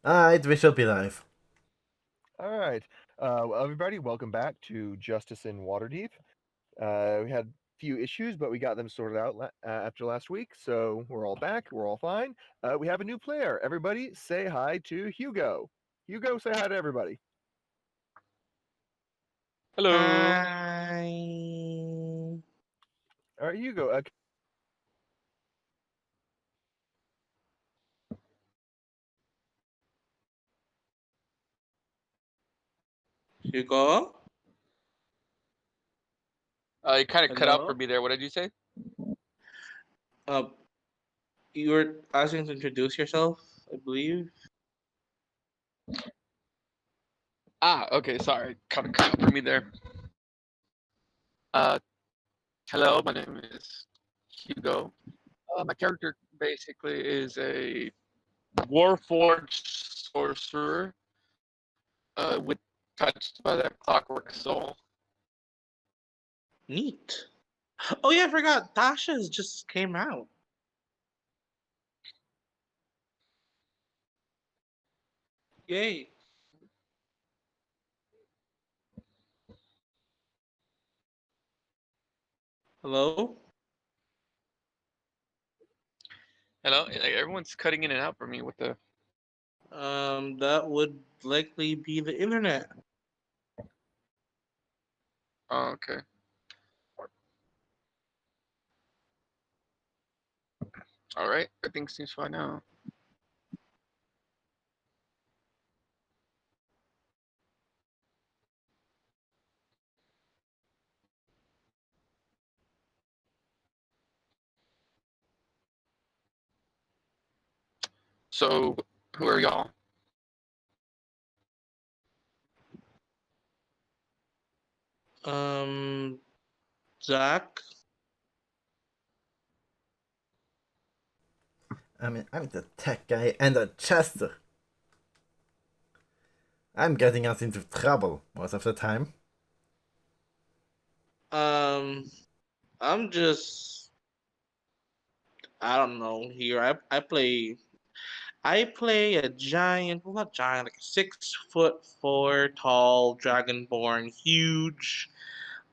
Alright, we should be live. All right. Well, everybody, welcome back to Justice in Waterdeep. We had a few issues, but we got them sorted out after last week, so we're all back. We're all fine. We have a new player. Everybody, say hi to Hugo. Hugo, say hi to everybody. Hello. Hi. All right, Hugo. Hugo? You kind of cut out for Hello? me there. What did you say? Uh, you were asking to introduce yourself, I believe. Okay. Sorry, kind of cut out for me there. Uh, Hello. My name is Hugo. My character basically is a warforged sorcerer, with touched by that clockwork soul. Neat. Oh yeah, I forgot. Tasha's just came out. Yay. Hello? Hello. Like, everyone's cutting in and out for me. What the? That would likely be the internet. Oh, okay. All right. I think seems fine now. So, who are y'all? Um, Zach? I'm the tech guy and a Chester. I'm getting us into trouble most of the time. Um, I'm just, I don't know, here. I play a giant, well, not giant, like a 6'4" tall dragonborn, huge,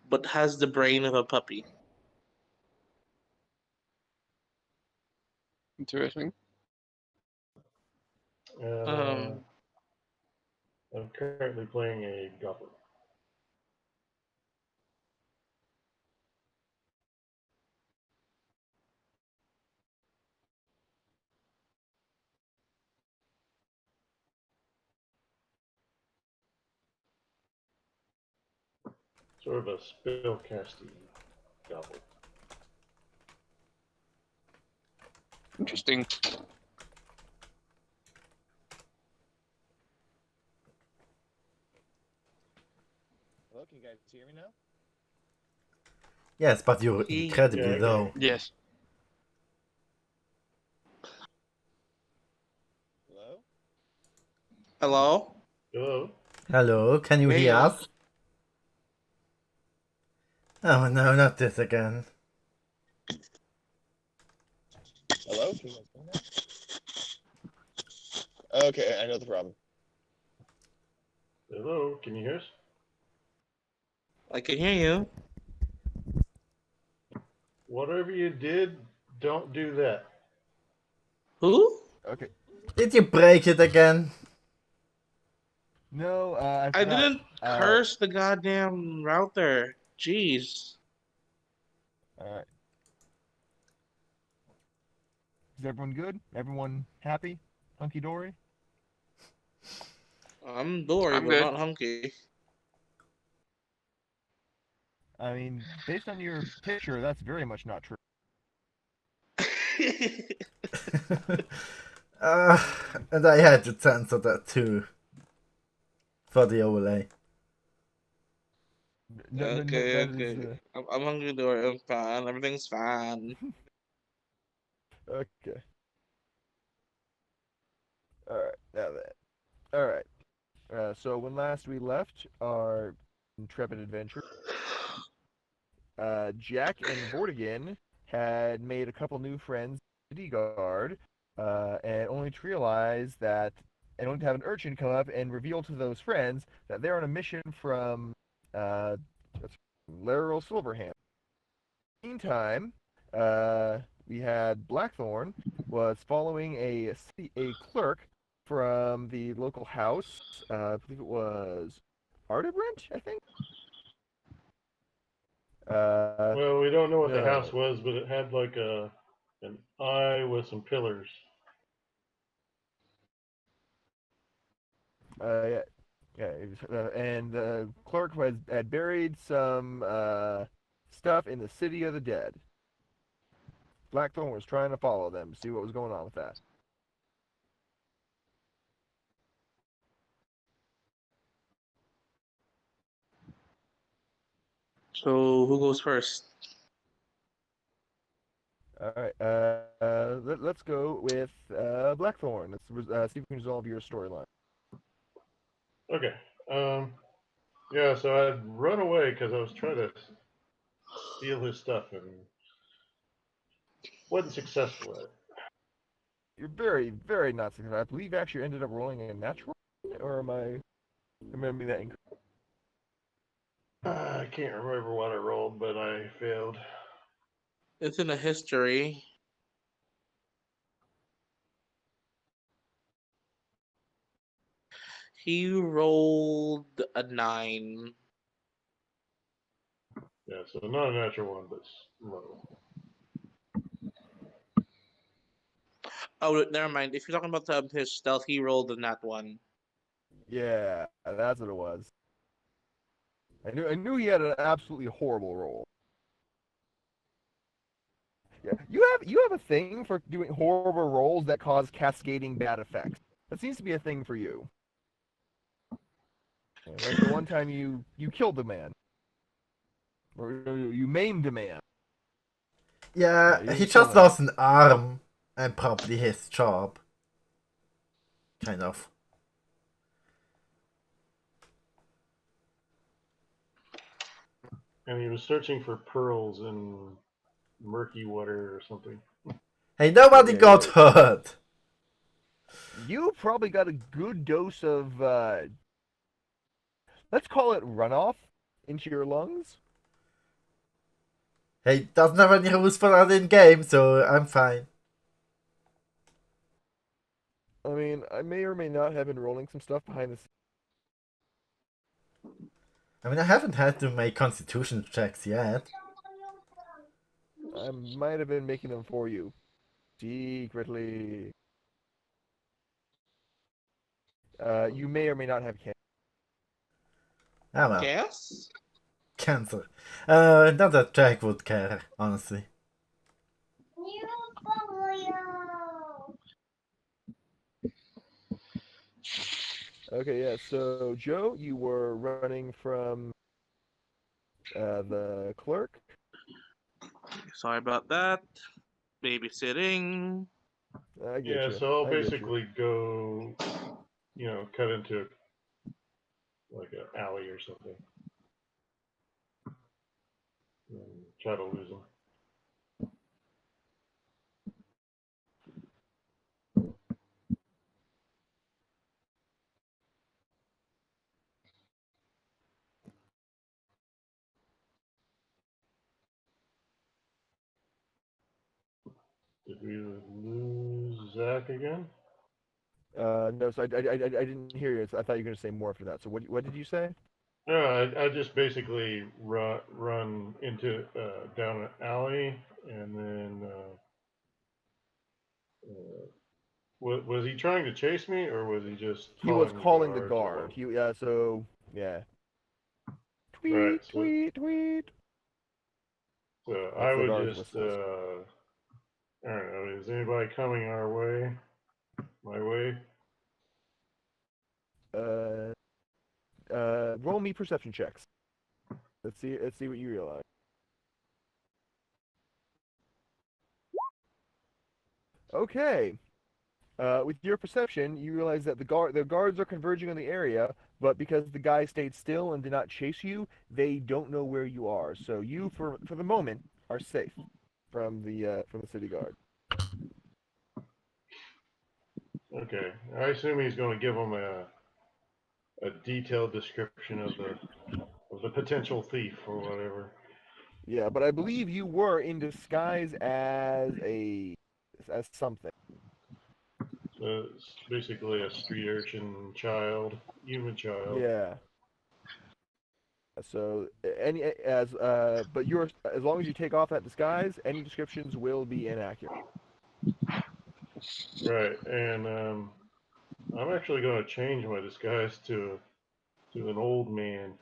but has the brain of a puppy. Interesting. And Um, I'm currently playing a goblin. Sort of a spellcasting goblin. Interesting. Hello, can you guys hear me now? Yes, but you're he, incredibly Yeah, okay. low. Yes. Hello. hello? Hello? Hello, can you hear Yeah. us? Oh no, not this again. Hello. Can you guys hear me now? Okay, I know the problem. Hello? Can you hear us? I can hear you. Whatever you did, don't do that. Who? Okay. Did you break it again? No, I I forgot. didn't curse the goddamn router. Jeez. All right. Is everyone good? Everyone happy? Hunky dory? I'm Dory, I'm but I'm good. not hunky. I mean, based on your picture, that's very much not true. And I had to censor that too. For the overlay. No, Okay, that is okay. I'm hungry, Dory. I'm fine. Everything's fine. okay. All right, now that. All right. So when last we left our intrepid adventure, Jack and Vortigern had made a couple new friends city guard, and only to realize that, and only to have an urchin come up and reveal to those friends that they're on a mission from uh, Laryl Silverhand. Meantime, we had Blackthorn was following a clerk from the local house. I believe it was Ardebrant, I think. Well, we don't know what the house No. was, but it had like an eye with some pillars. Yeah, yeah, and the clerk had buried some stuff in the city of the dead. Blackthorn was trying to follow them, see what was going on with that. So who goes first? All right, let's go with Blackthorn. Let's see if we can resolve your storyline. Okay. Yeah, so I'd run away because I was trying to steal his stuff and wasn't successful at it. You're very, very not successful. I believe you actually ended up rolling a natural, or am I remembering that incorrectly? I can't remember what I rolled, but I failed. It's in a history. He rolled a 9. Yeah, so not a natural one, but low. Oh, never mind. If you're talking about his stealth, he rolled a nat 1. Yeah, that's what it was. I knew he had an absolutely horrible roll. Yeah, you have a thing for doing horrible rolls that cause cascading bad effects. That seems to be a thing for you. Yeah, like the one time you killed a man, or you maimed a man. Yeah, You he didn't kill just him. lost an arm and probably his job. Kind of. And he was searching for pearls in murky water or something. Hey, nobody Yeah, got hurt! you probably got a good dose of let's call it runoff into your lungs. Hey, doesn't have any rules for that in game, so I'm fine. I mean, I may or may not have been rolling some stuff behind the scenes. I mean, I haven't had to make constitution checks yet. I might have been making them for you secretly. You may or may not have cancer. Ah well, Yes? cancer. Not that Jack would care, honestly. Okay, yeah. So Joe, you were running from the clerk. Sorry about that. Babysitting. I get Yeah, you. so I'll I get you. basically go, cut into like an alley or something and try to lose him. Did we lose Zach again? No, so I didn't hear you. So I thought you were gonna say more after that. So what did you say? No, I just basically run into down an alley, and then was he trying to chase me, or was he just He was calling the calling the guards? Or guard. what? He so yeah. Right. Tweet, tweet, tweet. So I That's the would guard's just whistles. I don't know. Is anybody coming our way? My way? Uh, roll me perception checks. Let's see what you realize. Okay. With your perception, you realize that the guards are converging on the area, but because the guy stayed still and did not chase you, they don't know where you are. So you, for the moment, are safe from the city guard. Okay. I assume he's going to give him a detailed description of the potential thief or whatever. Yeah, but I believe you were in disguise as something. So it's basically a street urchin child, human child. Yeah. So any as but you're as long as you take off that disguise, any descriptions will be inaccurate. Right. And I'm actually going to change my disguise to an old man.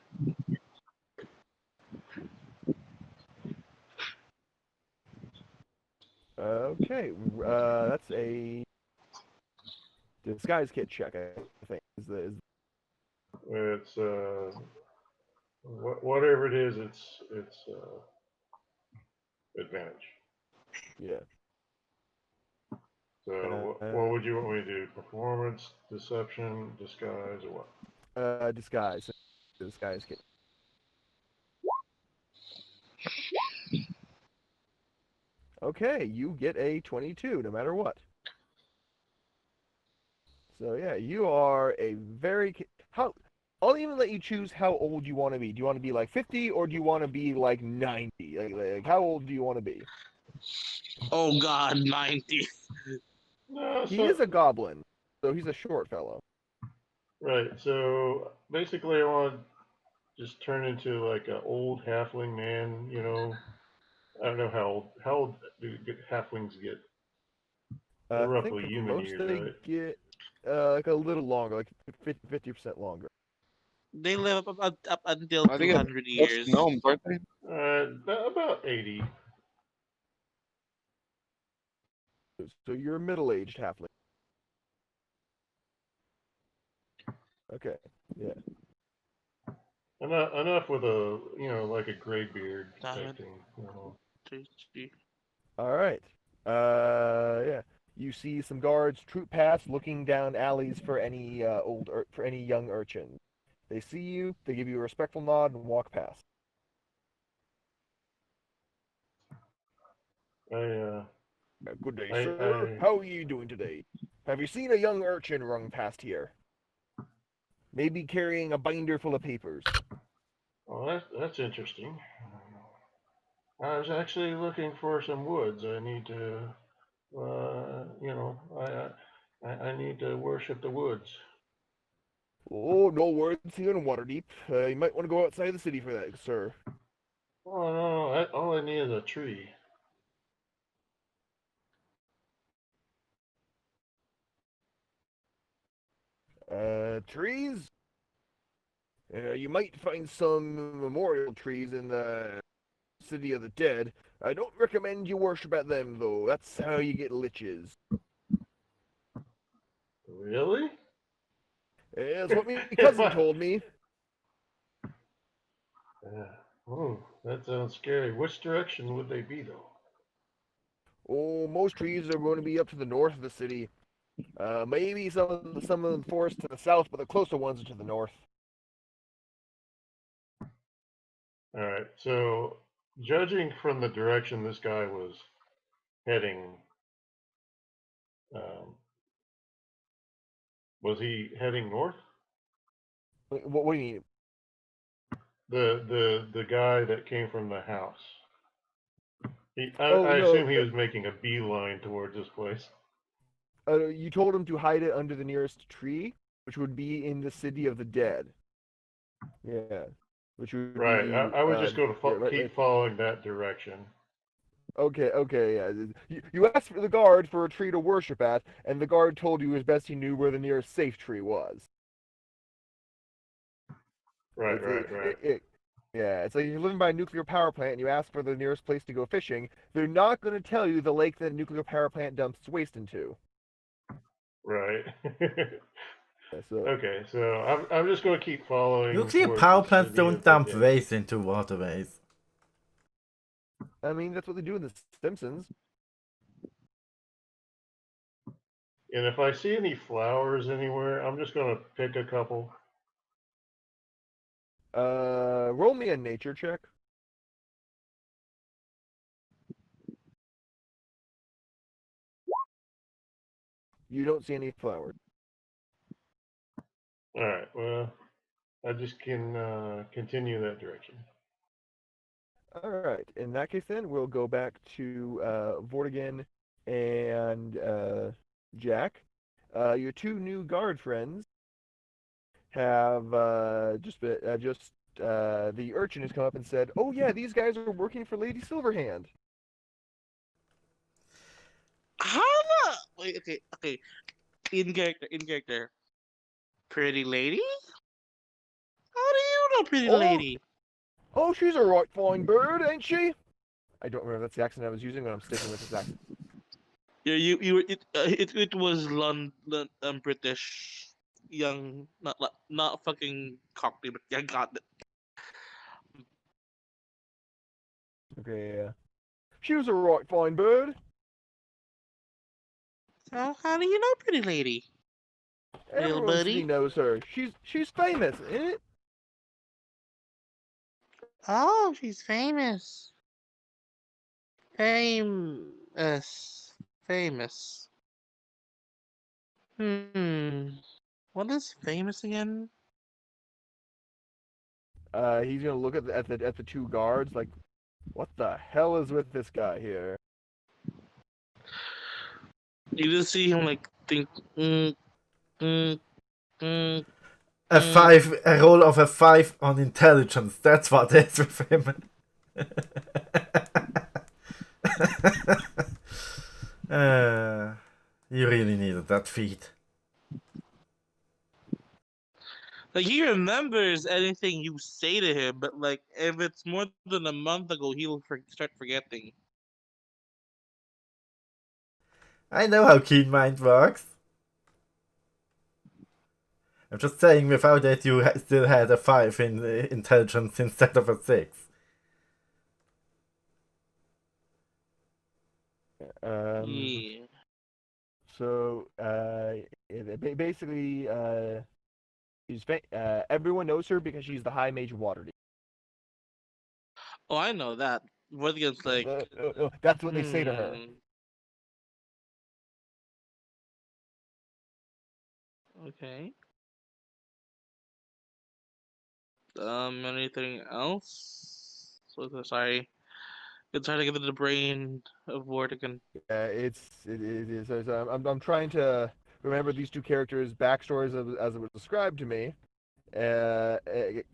Okay, that's a disguise kit check. I think is It's whatever it is, it's advantage. yeah. So what would you want me to do? Performance, deception, disguise, or what? Disguise. Disguise kit. Okay, you get a 22 no matter what. So yeah, you are a very how. I'll even let you choose how old you want to be. Do you want to be like 50 or do you want to be like 90? Like how old do you want to be? Oh God, 90. No, He so is a goblin, so he's a short fellow. right. So basically, I want to just turn into like an old halfling man. You know, I don't know how old do halflings get? They're I think roughly at the human most years, they right? get like a little longer, like 50% longer. They live up until I think 200 that's years. gnomes, aren't they? About 80. So you're a middle-aged halfling. Okay, yeah. Enough with a like a gray beard type Diamond, thing. You know. 3, All right. Yeah. You see some guards troop past, looking down alleys for any for any young urchins. They see you, they give you a respectful nod, and walk past. I Good day, I sir. I How are you doing today? Have you seen a young urchin run past here? Maybe carrying a binder full of papers. well, that's interesting. I was actually looking for some woods. I need to, I need to worship the woods. Oh, no words here in Waterdeep. You might want to go outside the city for that, sir. Oh no, all I need is a tree. Trees? You might find some memorial trees in the City of the Dead. I don't recommend you worship at them, though. That's how you get liches. Really? That's what my cousin told me. Yeah. Oh, that sounds scary. Which direction would they be, though? Oh, most trees are going to be up to the north of the city. Maybe some of the forest to the south, but the closer ones are to the north. All right. So, judging from the direction this guy was heading, um, was he heading north? What do you mean? The guy that came from the house. Oh I no, assume he was making a beeline towards this place. you told him to hide it under the nearest tree, which would be in the City of the Dead. Yeah, which would Right. be I was just going to yeah, right. keep following that direction. Okay, yeah. You asked for the guard for a tree to worship at, and the guard told you as best he knew where the nearest safe tree was. Right, It's right, right, yeah, it's like you're living by a nuclear power plant and you ask for the nearest place to go fishing. They're not going to tell you the lake that a nuclear power plant dumps its waste into. right. Yeah, so, Okay, so I'm just going to keep following Nuclear towards power the plants city don't of the dump dead. waste into waterways. I mean, that's what they do in The Simpsons. And if I see any flowers anywhere, I'm just going to pick a couple. Roll me a nature check. You don't see any flowers. All right. Well, I just can continue that direction. All right. In that case, then we'll go back to Vortigern and Jack. Your two new guard friends have the urchin has come up and said, "Oh yeah, these guys are working for Lady Silverhand." How the wait? Okay. In character. Pretty lady? How do you know pretty Oh, lady? oh, she's a right fine bird, ain't she? I don't remember that's the accent I was using, but I'm sticking with this accent. Yeah, it was British, young, not fucking Cockney, but yeah, got it. Okay, yeah. She was a right fine bird. So how do you know pretty lady, little Everyone city buddy? knows her. She's famous, isn't it? Oh, she's famous. Famous. Famous. Hmm. What is famous again? He's gonna look at the two guards like, what the hell is with this guy here? You just see him like think, mm, mm, mm, A roll of a 5 on intelligence. That's what it is with him. You really needed that feat. Like he remembers anything you say to him, but like if it's more than a month ago, he'll start forgetting. I know how keen mind works. I'm just saying, without it, you still had a 5 in intelligence instead of a 6. Yeah. So basically, everyone knows her because she's the High Mage of Waterdeep. Oh, I know that. Vortigern's like, That's what they say to her. Okay. Anything else? Sorry. It's hard to get into the brain of Vortigern. It is. So I'm trying to remember these two characters' backstories as it was described to me.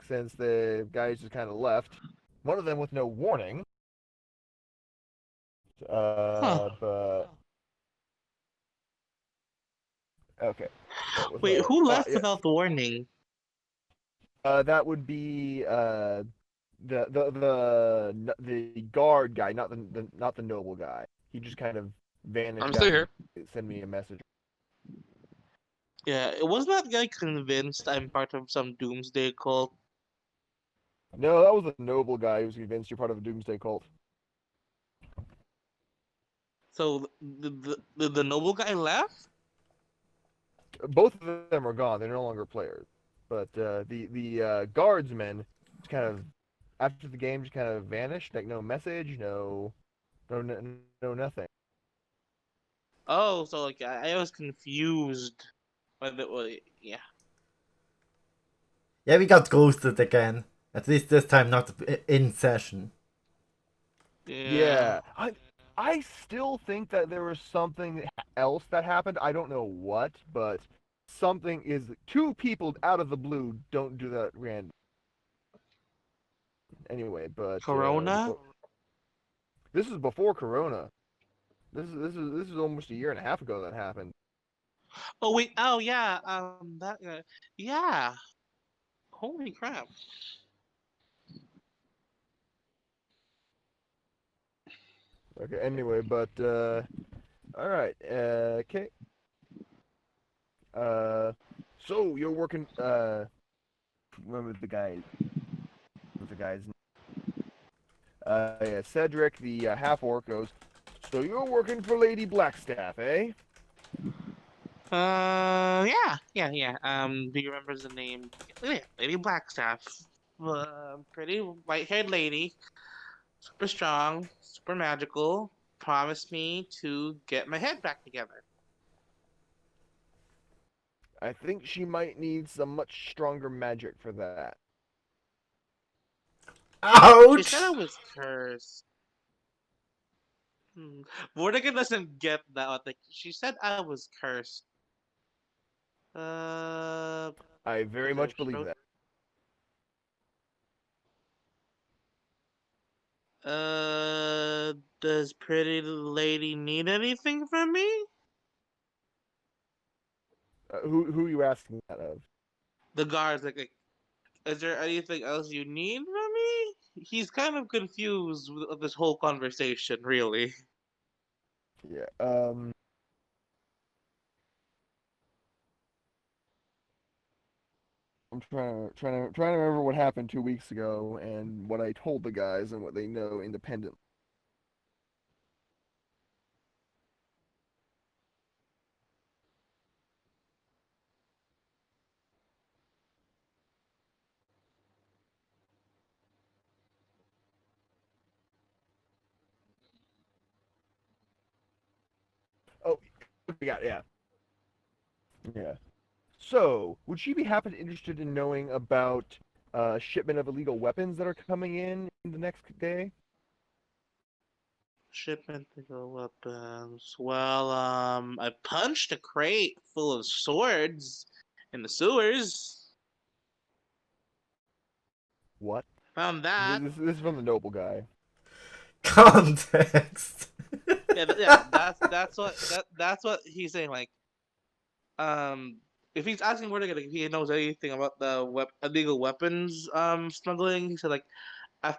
Since the guys just kind of left, one of them with no warning. Huh. But okay. Wait, who left Yeah. without the warning? That would be the guard guy, not the noble guy. He just kind of vanished. I'm still here. Send me a message. Yeah, it was that guy convinced I'm part of some doomsday cult. No, that was the noble guy who was convinced you're part of a doomsday cult. So the noble guy left? Both of them are gone. They're no longer players. But the guardsmen just kind of after the game just kind of vanished. Like no message, no nothing. Oh, so like I was confused by yeah. Yeah, we got ghosted again. At least this time not in session. Yeah. I still think that there was something else that happened. I don't know what, but something is two people out of the blue don't do that random. Anyway, but Corona? this is before Corona. This is almost a year and a half ago that happened. Oh wait, oh yeah, that guy. Yeah. Holy crap. Okay. Anyway, but all right. Okay. So you're working. Remember the guy? What's the guy's name? Yeah, Cedric, the half orc goes. So you're working for Lady Blackstaff, eh? Yeah. Do you remember the name? Yeah, Lady Blackstaff. Pretty white-haired lady, super strong, super magical. Promised me to get my head back together. I think she might need some much stronger magic for that. She said I Ouch! was cursed. Vortigan doesn't get that one. Like, she said I was cursed. Uh, I very is there much believe stroke? that. Does pretty lady need anything from me? Who are you asking that of? The guards, like, is there anything else you need from me? He's kind of confused with this whole conversation, really. Yeah. I'm trying to remember what happened 2 weeks ago and what I told the guys and what they know independently. Oh, yeah. Yeah. So, would she be happen interested in knowing about shipment of illegal weapons that are coming in the next day? Shipment of weapons. Well, I punched a crate full of swords in the sewers. What? Found that. This is from the noble guy. Context. Yeah, that's what he's saying. Like, um, if he's asking where to get, if he knows anything about the illegal weapons smuggling, he said like, I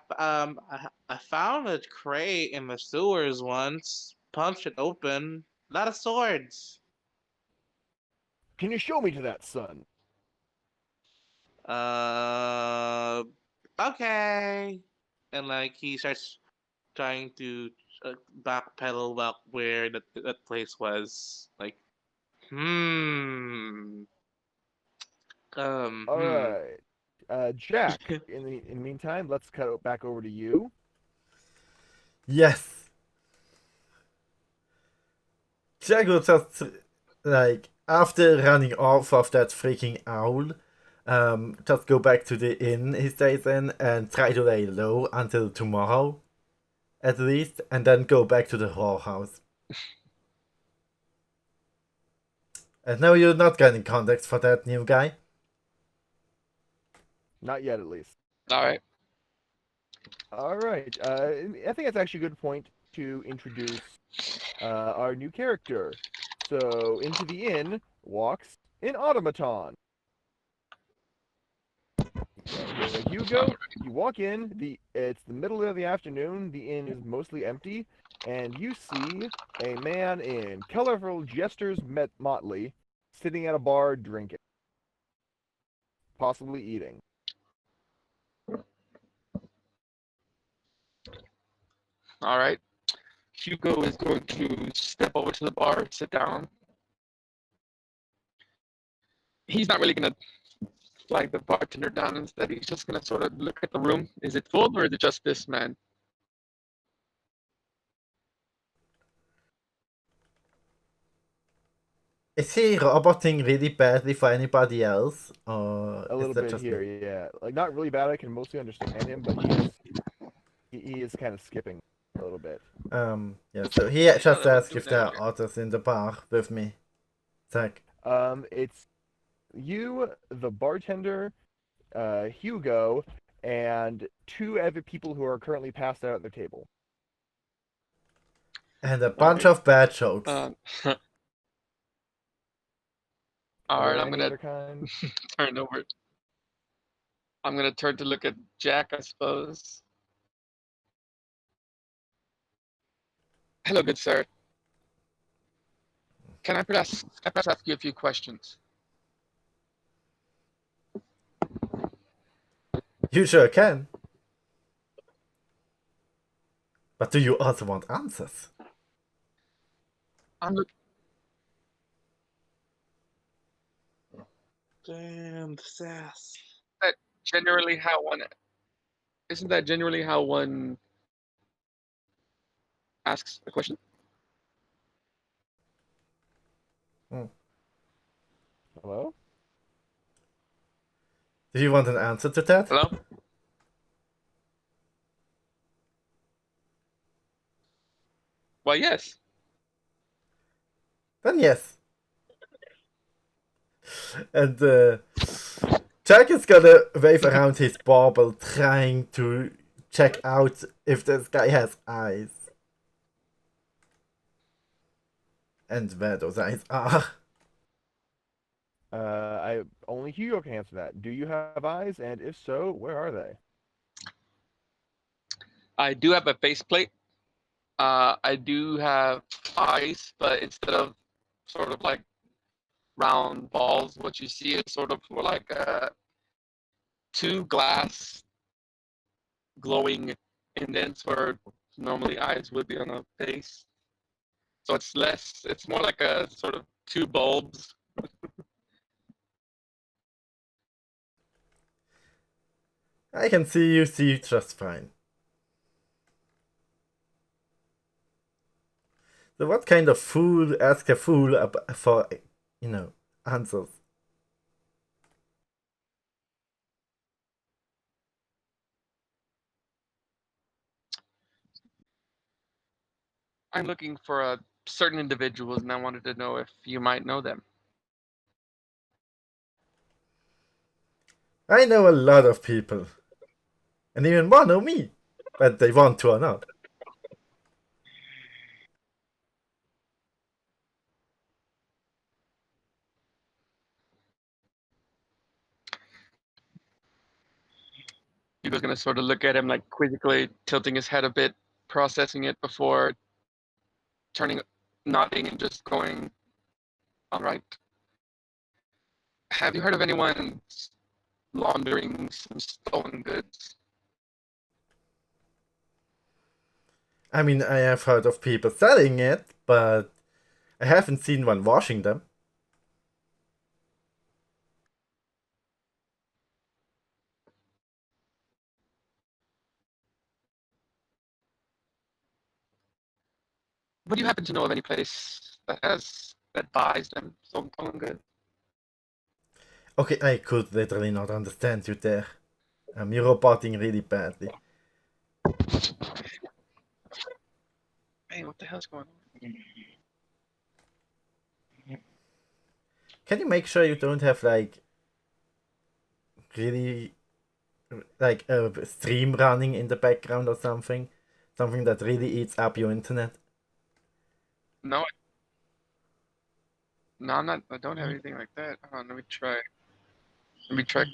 found a crate in the sewers once, punched it open, a lot of swords. Can you show me to that, son? Uh, okay. And like he starts trying to backpedal back where that place was. Like, hmm. All Hmm. right. Jack. In the meantime, let's cut it back over to you. Yes. Jack will just, like, after running off of that freaking owl, just go back to the inn he stays in and try to lay low until tomorrow, at least, and then go back to the whorehouse. And no, you're not getting context for that new guy. Not yet, at least. All right. All right. I think that's actually a good point to introduce our new character. So, into the inn walks an automaton. Hugo, you walk in. It's the middle of the afternoon. The inn is mostly empty, and you see a man in colorful jester's motley sitting at a bar drinking, possibly eating. All right. Hugo is going to step over to the bar, sit down. He's not really going to flag the bartender down. Instead, he's just going to sort of look at the room. Is it full or is it just this man? Is he roboting really badly for anybody else? Or A is little that bit just here, me? yeah. Like not really bad. I can mostly understand him, but he is kind of skipping a little bit. Yeah, so he just asked if there are others in the bar with me. Zach. It's you, the bartender, Hugo, and two other people who are currently passed out at their table. And a All bunch right. of bad jokes. All Are right. there I'm any going other to kind? turn over. I'm going to turn to look at Jack, I suppose. Hello, good sir. Can I perhaps ask you a few questions? You sure can. But do you also want answers? I'm look. Damn the sass. That generally how one. Isn't that generally how one asks a question? Hello? Do you want an answer to that? Hello? Well, yes. Then yes. And Jack is gonna wave around his bauble, trying to check out if this guy has eyes. And where those eyes are. I only Hugo can answer that. Do you have eyes? And if so, where are they? I do have a faceplate. I do have eyes, but instead of sort of like round balls, what you see is sort of more like two glass glowing indents where normally eyes would be on a face. So it's less, it's more like a sort of two bulbs. I can see you just fine. So what kind of fool ask a fool for, answers? I'm looking for a certain individuals and I wanted to know if you might know them. I know a lot of people. And even one know me. But they want to or not. He was going to sort of look at him like quizzically, tilting his head a bit, processing it before turning, nodding, and just going, all right. Have you heard of anyone laundering some stolen goods? I mean, I have heard of people selling it, but I haven't seen one washing them. Would you happen to know of any place that buys them stolen goods? Okay, I could literally not understand you there. You're roboting really badly. Hey, what the hell's going on? Can you make sure you don't have like really like a stream running in the background or something? Something that really eats up your internet? No, no, I'm not. I don't have anything like that. Hold on, let me try. Let me try.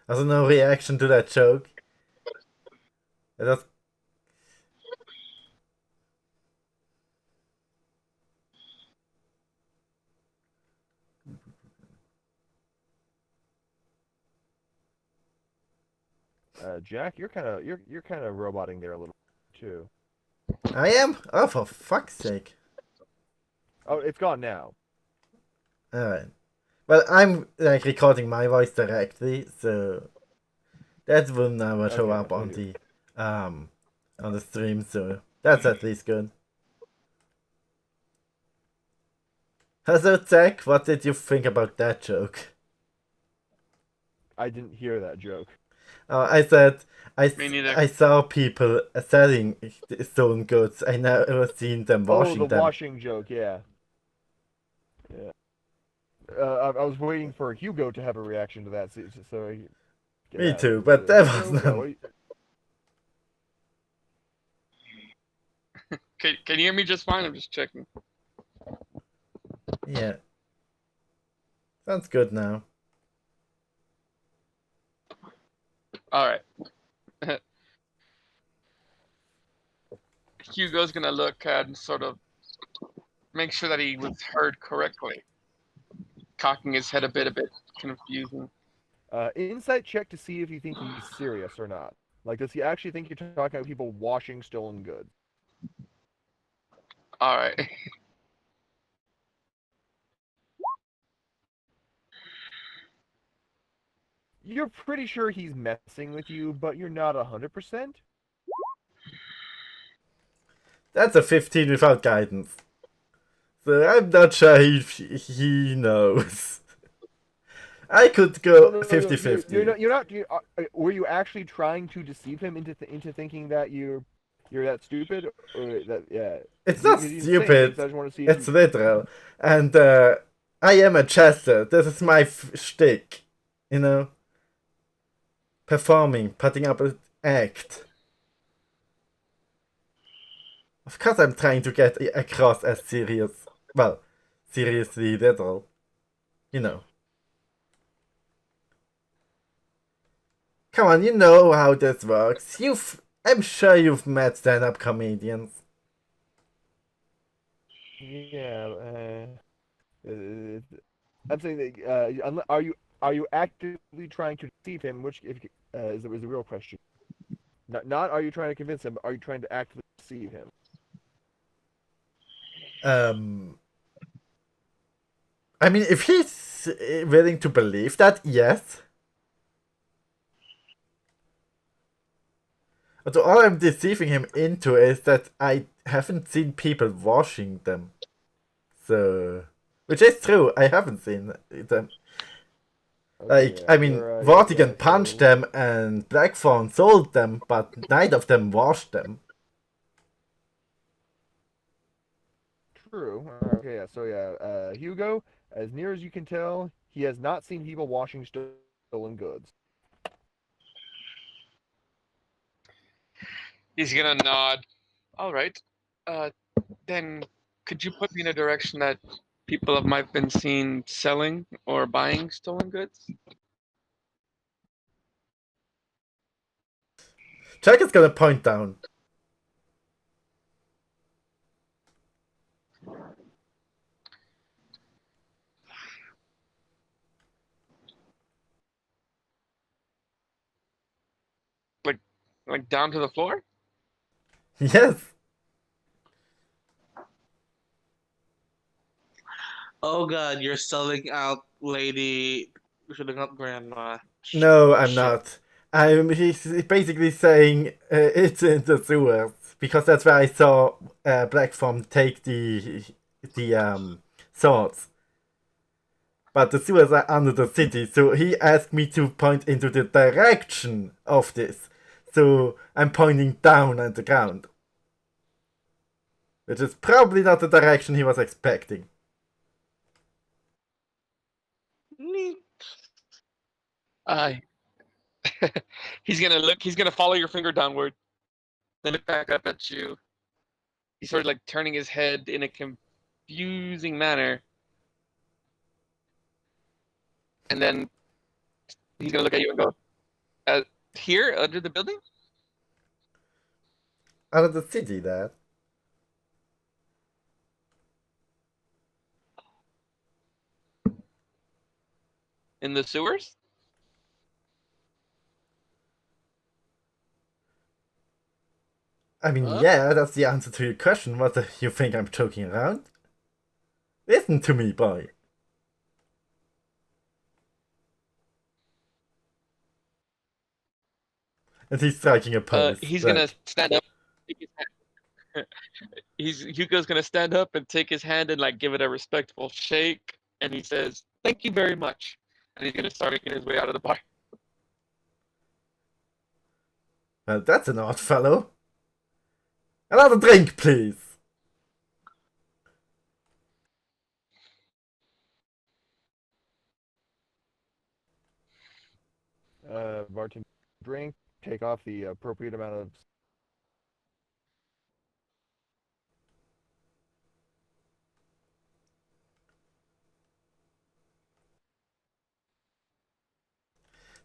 Also no reaction to that joke. That's Jack, you're kind of roboting there a little too. I am? Oh, for fuck's sake. Oh, it's gone now. Alright. Well, I'm like recording my voice directly, so that will never show Okay, up so on the stream, so that's at least good. So Zach, what did you think about that joke? I didn't hear that joke. I said Me neither. I saw people selling stolen goods. I never seen them Oh, washing the them. washing joke, yeah. Yeah. I was waiting for Hugo to have a reaction to that, so he get Me that. too, but that was Hugo, none. what you- Can you hear me just fine? I'm just checking. Yeah. Sounds good now. All right. Hugo's gonna look and sort of make sure that he was heard correctly. cocking his head a bit confusing. Insight check to see if you think he's serious or not. Like, does he actually think you're talking about people washing stolen goods? All right. You're pretty sure he's messing with you, but you're not 100%. That's a 15 without guidance. So I'm not sure he knows. I could Well, go no, 50-50. you're not. Were you actually trying to deceive him into thinking that you're that stupid, or that yeah? It's not You didn't say anything, stupid. so I just want to see if It's you. literal. And I am a jester. This is my shtick. You know? Performing, putting up an act. Of course I'm trying to get across as serious. Well, seriously literal. You know. Come on, you know how this works. I'm sure you've met stand-up comedians. Yeah. I'm saying that. Are you actively trying to deceive him? Which if is the real question. Not are you trying to convince him? Are you trying to actively deceive him? I mean, if he's willing to believe that, yes. But all I'm deceiving him into is that I haven't seen people washing them. So, which is true, I haven't seen them. Okay, Like, yeah, I mean, Vortigern punched them and Blackthorn sold them, but neither of them washed them. True. Okay, yeah. So yeah, Hugo, as near as you can tell, he has not seen people washing stolen goods. He's gonna nod. All right. Uh, then could you put me in a direction that people have might been seen selling or buying stolen goods? Jack is gonna point down. Like down to the floor? Yes. Oh god, you're selling out lady, selling out grandma. No, I'm Shit. not. He's basically saying it's in the sewers because that's where I saw Blackthorn take the swords. But the sewers are under the city, so he asked me to point into the direction of this. So I'm pointing down at the ground, which is probably not the direction he was expecting. Neat. Uh, he's gonna look. He's gonna follow your finger downward, then look back up at you. He's sort of like turning his head in a confusing manner, and then he's gonna look at you and go, "Here, under the building." Out of the city, Dad. In the sewers? I mean, Huh? yeah, that's the answer to your question. What do you think I'm joking around? Listen to me, boy. And he's striking a pose. He's Like, gonna stand up. Hugo's gonna stand up and take his hand and like give it a respectful shake, and he says, "Thank you very much," and he's gonna start making his way out of the bar. well, that's an odd fellow. Another drink, please. Bartender, drink. Take off the appropriate amount of.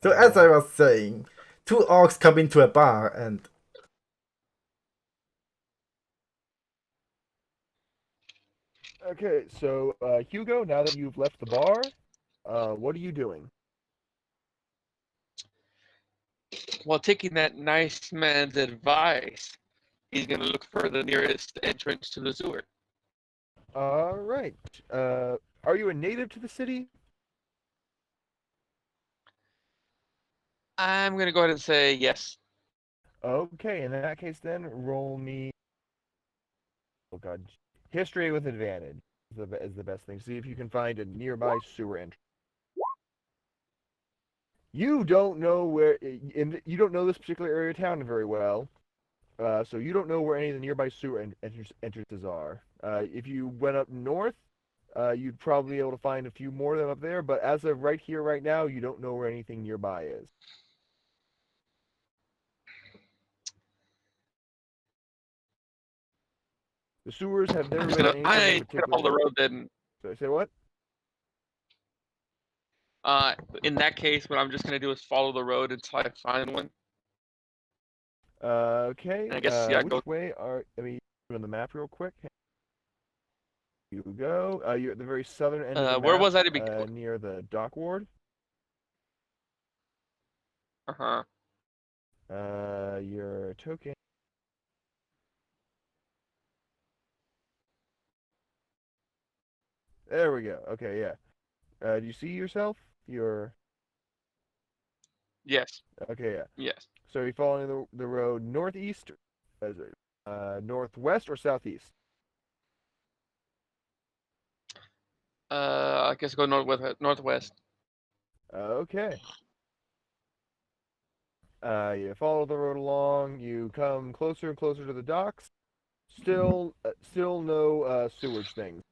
So as I was saying, two orcs come into a bar and Okay, so Hugo, now that you've left the bar, what are you doing? Well, taking that nice man's advice, he's gonna look for the nearest entrance to the sewer. All right. Are you a native to the city? I'm gonna go ahead and say yes. Okay, in that case, then roll me. Oh God, history with advantage is the best thing. See if you can find a nearby sewer entrance. You don't know you don't know this particular area of town very well, so you don't know where any of the nearby sewer entrances are. If you went up north, you'd probably be able to find a few more of them up there. But as of right here, right now, you don't know where anything nearby is. The sewers have never been anything in I'm gonna particular. follow the road then. So say what? In that case, what I'm just gonna do is follow the road until I find one. Okay. And I guess yeah, Which go. way are? Let me on the map real quick. You go. You're at the very southern end of the Where map, was I to begin? near the dock ward. Uh huh. Your token. There we go. Okay, yeah. Do you see yourself? You're Yes. okay, yeah. Yes. So you're following the road northeast, northwest, or southeast? I guess go northwest. Okay. You follow the road along. You come closer and closer to the docks. Still no sewage things.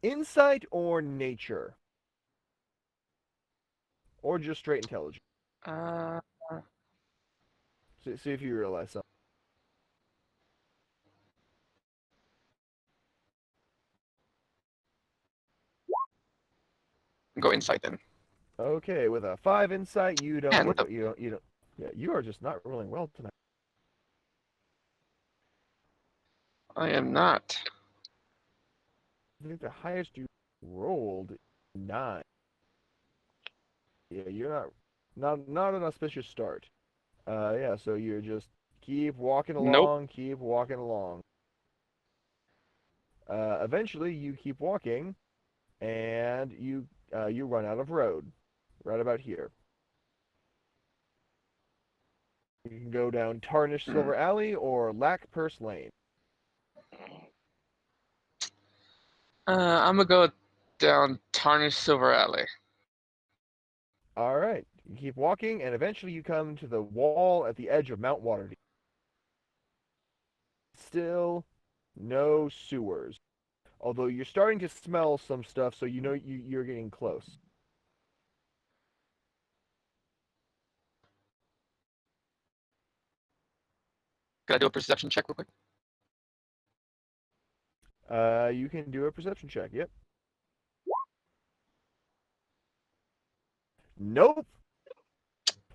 Insight or nature, or just straight intelligence. Uh, See if you realize something. go inside then. Okay, with a 5 insight, you don't. And with the You don't. Yeah, you are just not rolling well tonight. I am not. I think the highest you rolled 9. Yeah, you're not an auspicious start. Yeah, so you're just keep walking Nope. along, keep walking along. Eventually, you keep walking, and you run out of road, right about here. You can go down Tarnished Silver Alley or Lack Purse Lane. I'm gonna go down Tarnished Silver Alley. All right, you keep walking, and eventually you come to the wall at the edge of Mount Waterdeep. Still no sewers, although you're starting to smell some stuff, so you know you're getting close. Can I do a perception check real quick? You can do a perception check. Yep. Nope.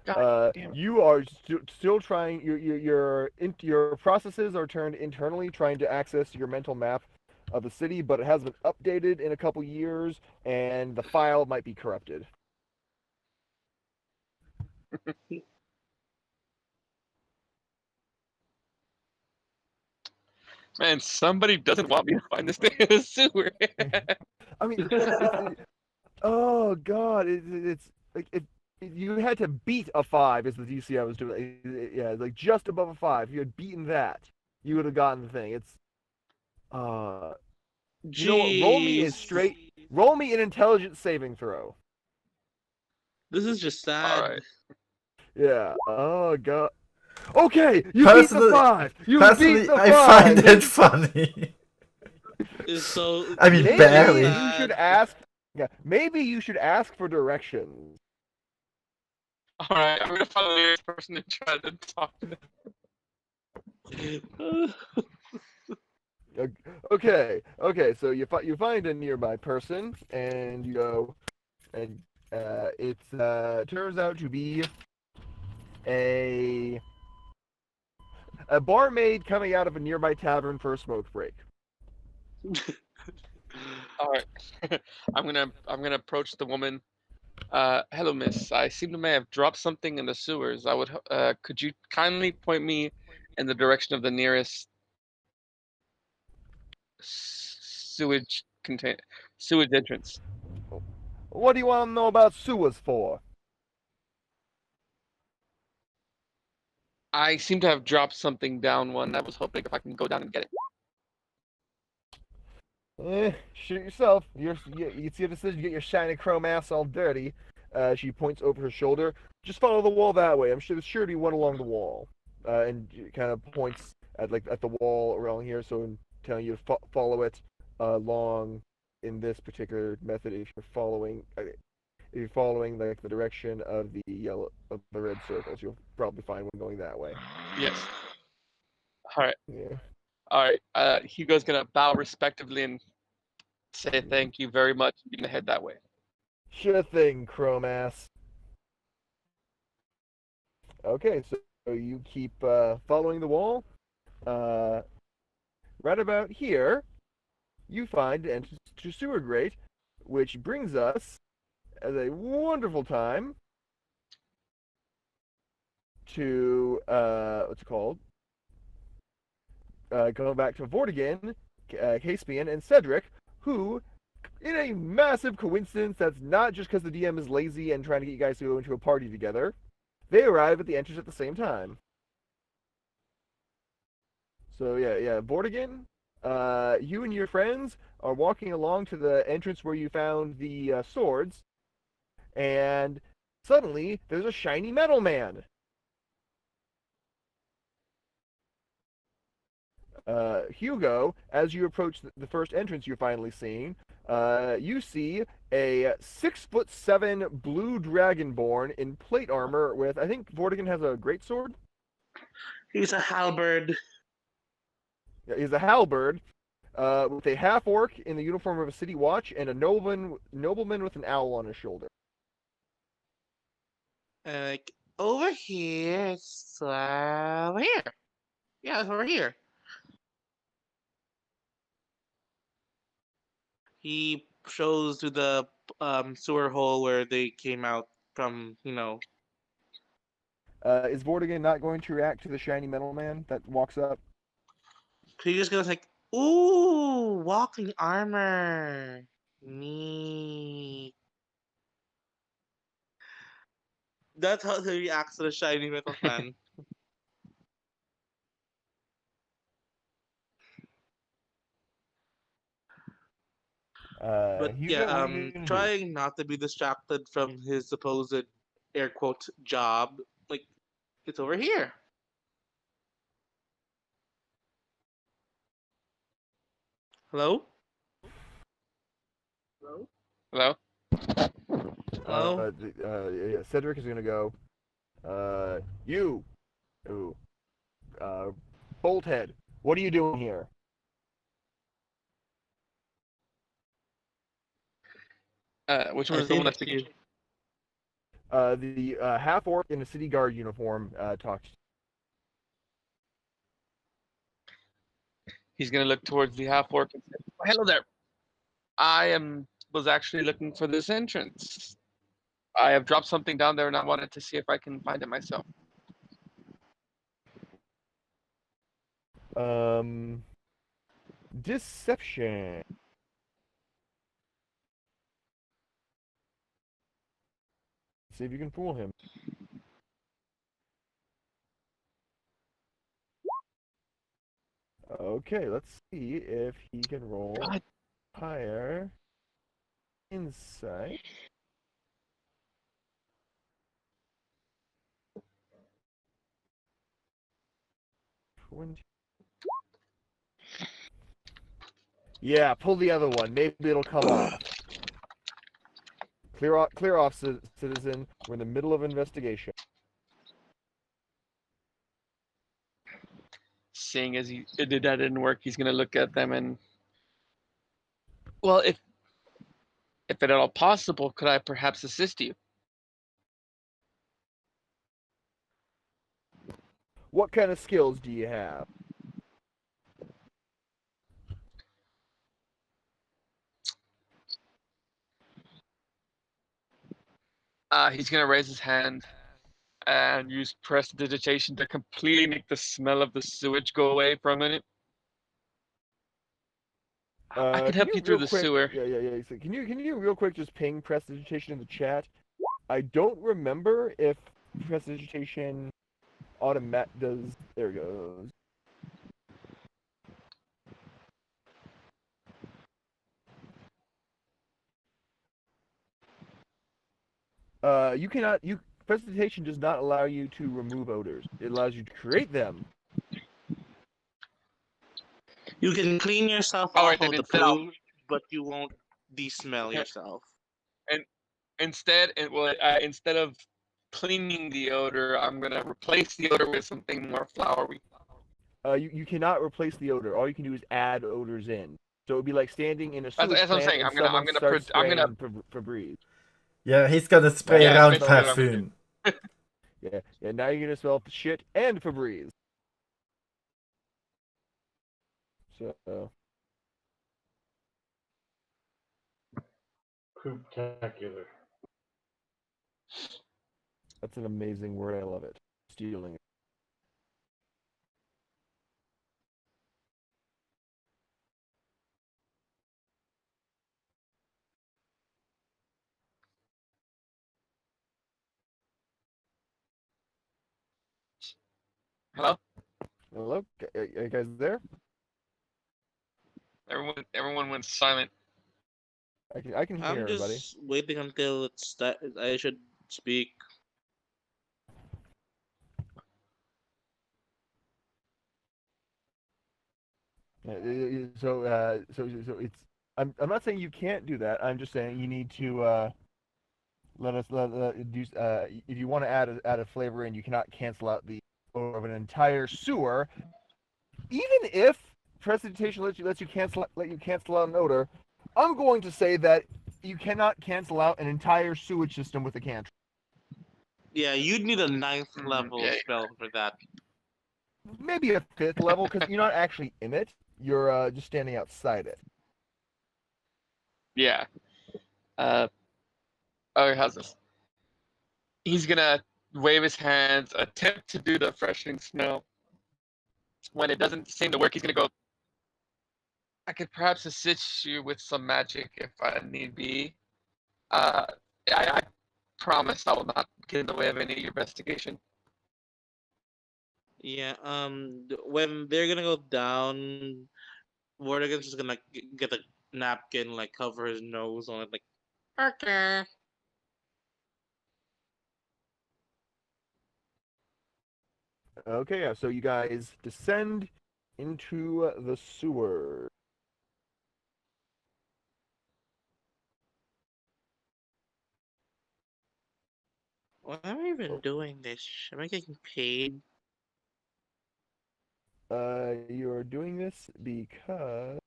God damn it. You are still trying. Your processes are turned internally, trying to access your mental map of the city, but it hasn't been updated in a couple years, and the file might be corrupted. Man, somebody doesn't want me to find this thing in the sewer. I mean, oh God, it's like if you had to beat a 5 is the DC I was doing. Yeah, like just above a 5. If you had beaten that, you would have gotten the thing. It's you know what? Roll me an intelligence saving throw. This is just sad. All right. Yeah. Oh God. Okay, you beat the Personally- 5. You beat Personally, the 5. I find it funny. It's so. I mean, Maybe barely. you should ask. Yeah, maybe you should ask for directions. All right. I'm gonna find the nearest person and try to talk to them. Okay. So you find a nearby person, and you go, and it turns out to be a barmaid coming out of a nearby tavern for a smoke break. All right. I'm gonna approach the woman. Hello, miss. I seem to may have dropped something in the sewers. Could you kindly point me in the direction of the nearest sewage contain sewage entrance? What do you want to know about sewers for? I seem to have dropped something down one. I was hoping if I can go down and get it. Shoot yourself. It's your decision to get your shiny chrome ass all dirty. She points over her shoulder. Just follow the wall that way. I'm sure there's sure to be one along the wall. And kind of points at the wall around here. So I'm telling you to follow it along in this particular method. If you're following like the direction of the red circles, you'll probably find one going that way. Yes. All right. Yeah. All right. Hugo's gonna bow respectively and say thank you very much. I'm gonna head that way. Sure thing, chrome ass. Okay, so you keep following the wall. Right about here, you find an entrance to sewer grate, which brings us at a wonderful time to what's it called? Going back to Vortigern, Caspian, and Cedric, who, in a massive coincidence that's not just because the DM is lazy and trying to get you guys to go into a party together, they arrive at the entrance at the same time. So yeah, Vortigern, you and your friends are walking along to the entrance where you found the swords, and suddenly there's a shiny metal man. Hugo, as you approach the first entrance you're finally seeing, you see a 6'7" blue dragonborn in plate armor with, I think Vortigern has a greatsword. He's a halberd. Yeah, he's a halberd, with a half orc in the uniform of a city watch and a nobleman with an owl on his shoulder. Like, over here. It's over here. Yeah, it's over here. He shows to the sewer hole where they came out from, Is Vortigern not going to react to the shiny metal man that walks up? he just goes like, ooh, walking armor. Neat. That's how he reacts to the shiny metal man. But yeah, Hugo, what are you gonna do? trying not to be distracted from his supposed air quote job, like it's over here. Hello? Hello. Hello? Yeah, Cedric is gonna go. You, ooh, Bolthead, what are you doing here? Which one I is the one think that's it's speaking? you. The half orc in a city guard uniform talks. He's gonna look towards the half orc and say, oh, "Hello there. Was actually looking for this entrance. I have dropped something down there, and I wanted to see if I can find it myself." Deception. See if you can fool him. Okay, let's see if he can roll God. higher insight. Yeah, pull the other one. Maybe it'll come off. Clear off, citizen. We're in the middle of investigation. Seeing as that didn't work, he's gonna look at them and, well, if at all possible, could I perhaps assist you? What kind of skills do you have? He's gonna raise his hand and use prestidigitation to completely make the smell of the sewage go away for a minute. I can Can help you you through real the quick? sewer. Yeah. So can you real quick just ping prestidigitation in the chat? I don't remember if prestidigitation automat does. There it goes. You cannot. Prestidigitation does not allow you to remove odors. It allows you to create them. You can clean yourself All off right, then of the instead of poo, but you won't de-smell yourself. and instead of cleaning the odor, I'm gonna replace the odor with something more flowery. You cannot replace the odor. All you can do is add odors in. So it would be like standing in a That's, sewage that's what I'm plant saying. and I'm someone gonna starts I'm gonna spraying Febreze. Yeah, he's gonna Now spray you're yeah, gonna that's around basically smell. what I'm gonna do. perfume. Yeah. Now you're gonna smell shit and Febreze. So Pooptacular. that's an amazing word. I love it. Stealing it. Hello? Hello, are you guys there? Everyone went silent. I can hear I'm everybody. just waiting until it's that I should speak. So it's. I'm not saying you can't do that. I'm just saying you need to let us do. If you want to add a flavor in, you cannot cancel out the odor of an entire sewer, even if precipitation let you cancel out an odor. I'm going to say that you cannot cancel out an entire sewage system with a cantrip. Yeah, you'd need a ninth level Yeah, spell for that. Maybe a fifth level because you're not actually in it. You're just standing outside it. yeah. Uh, oh, how's this? He's gonna wave his hands, attempt to do the freshening smell. When it doesn't seem to work, he's gonna go. I could perhaps assist you with some magic if I need be. Uh, I promise I will not get in the way of any of your investigation. Yeah, when they're gonna go down, Vortigern's just gonna get a napkin, like cover his nose on it, like, okay. Okay, yeah. So you guys descend into the sewer. Why am I even doing this? Am I getting paid? You're doing this because.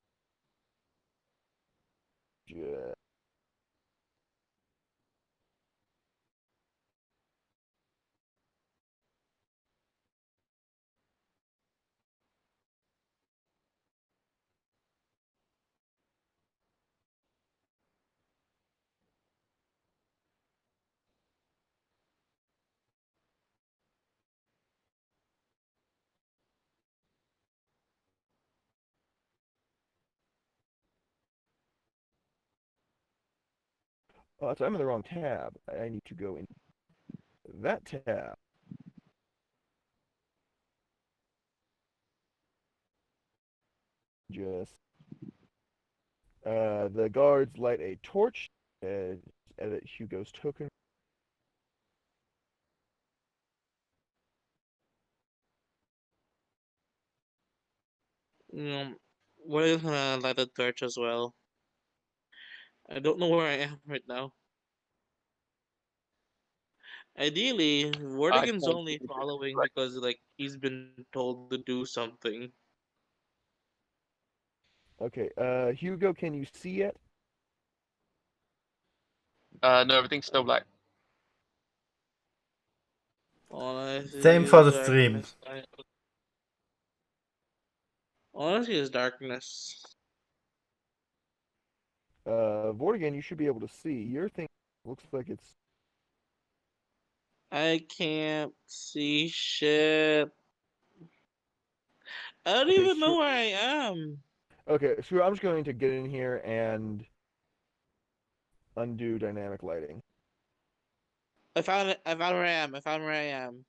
Oh, so I'm in the wrong tab. I need to go in that tab. Just the guards light a torch. Edit Hugo's token. Vortigern's gonna light a torch as well. I don't know where I am right now. Ideally, I Vortigern's can't only see it. following Right. because like he's been told to do something. Okay. Hugo, can you see it? No, everything's still black. All I Same see for is the stream. darkness. All I see is darkness. Vortigan, you should be able to see. Your thing looks like it's I can't see shit. I don't Okay, even know where I am. okay, so I'm just going to get in here and undo dynamic lighting. I found it. I found where I am. I found where I am.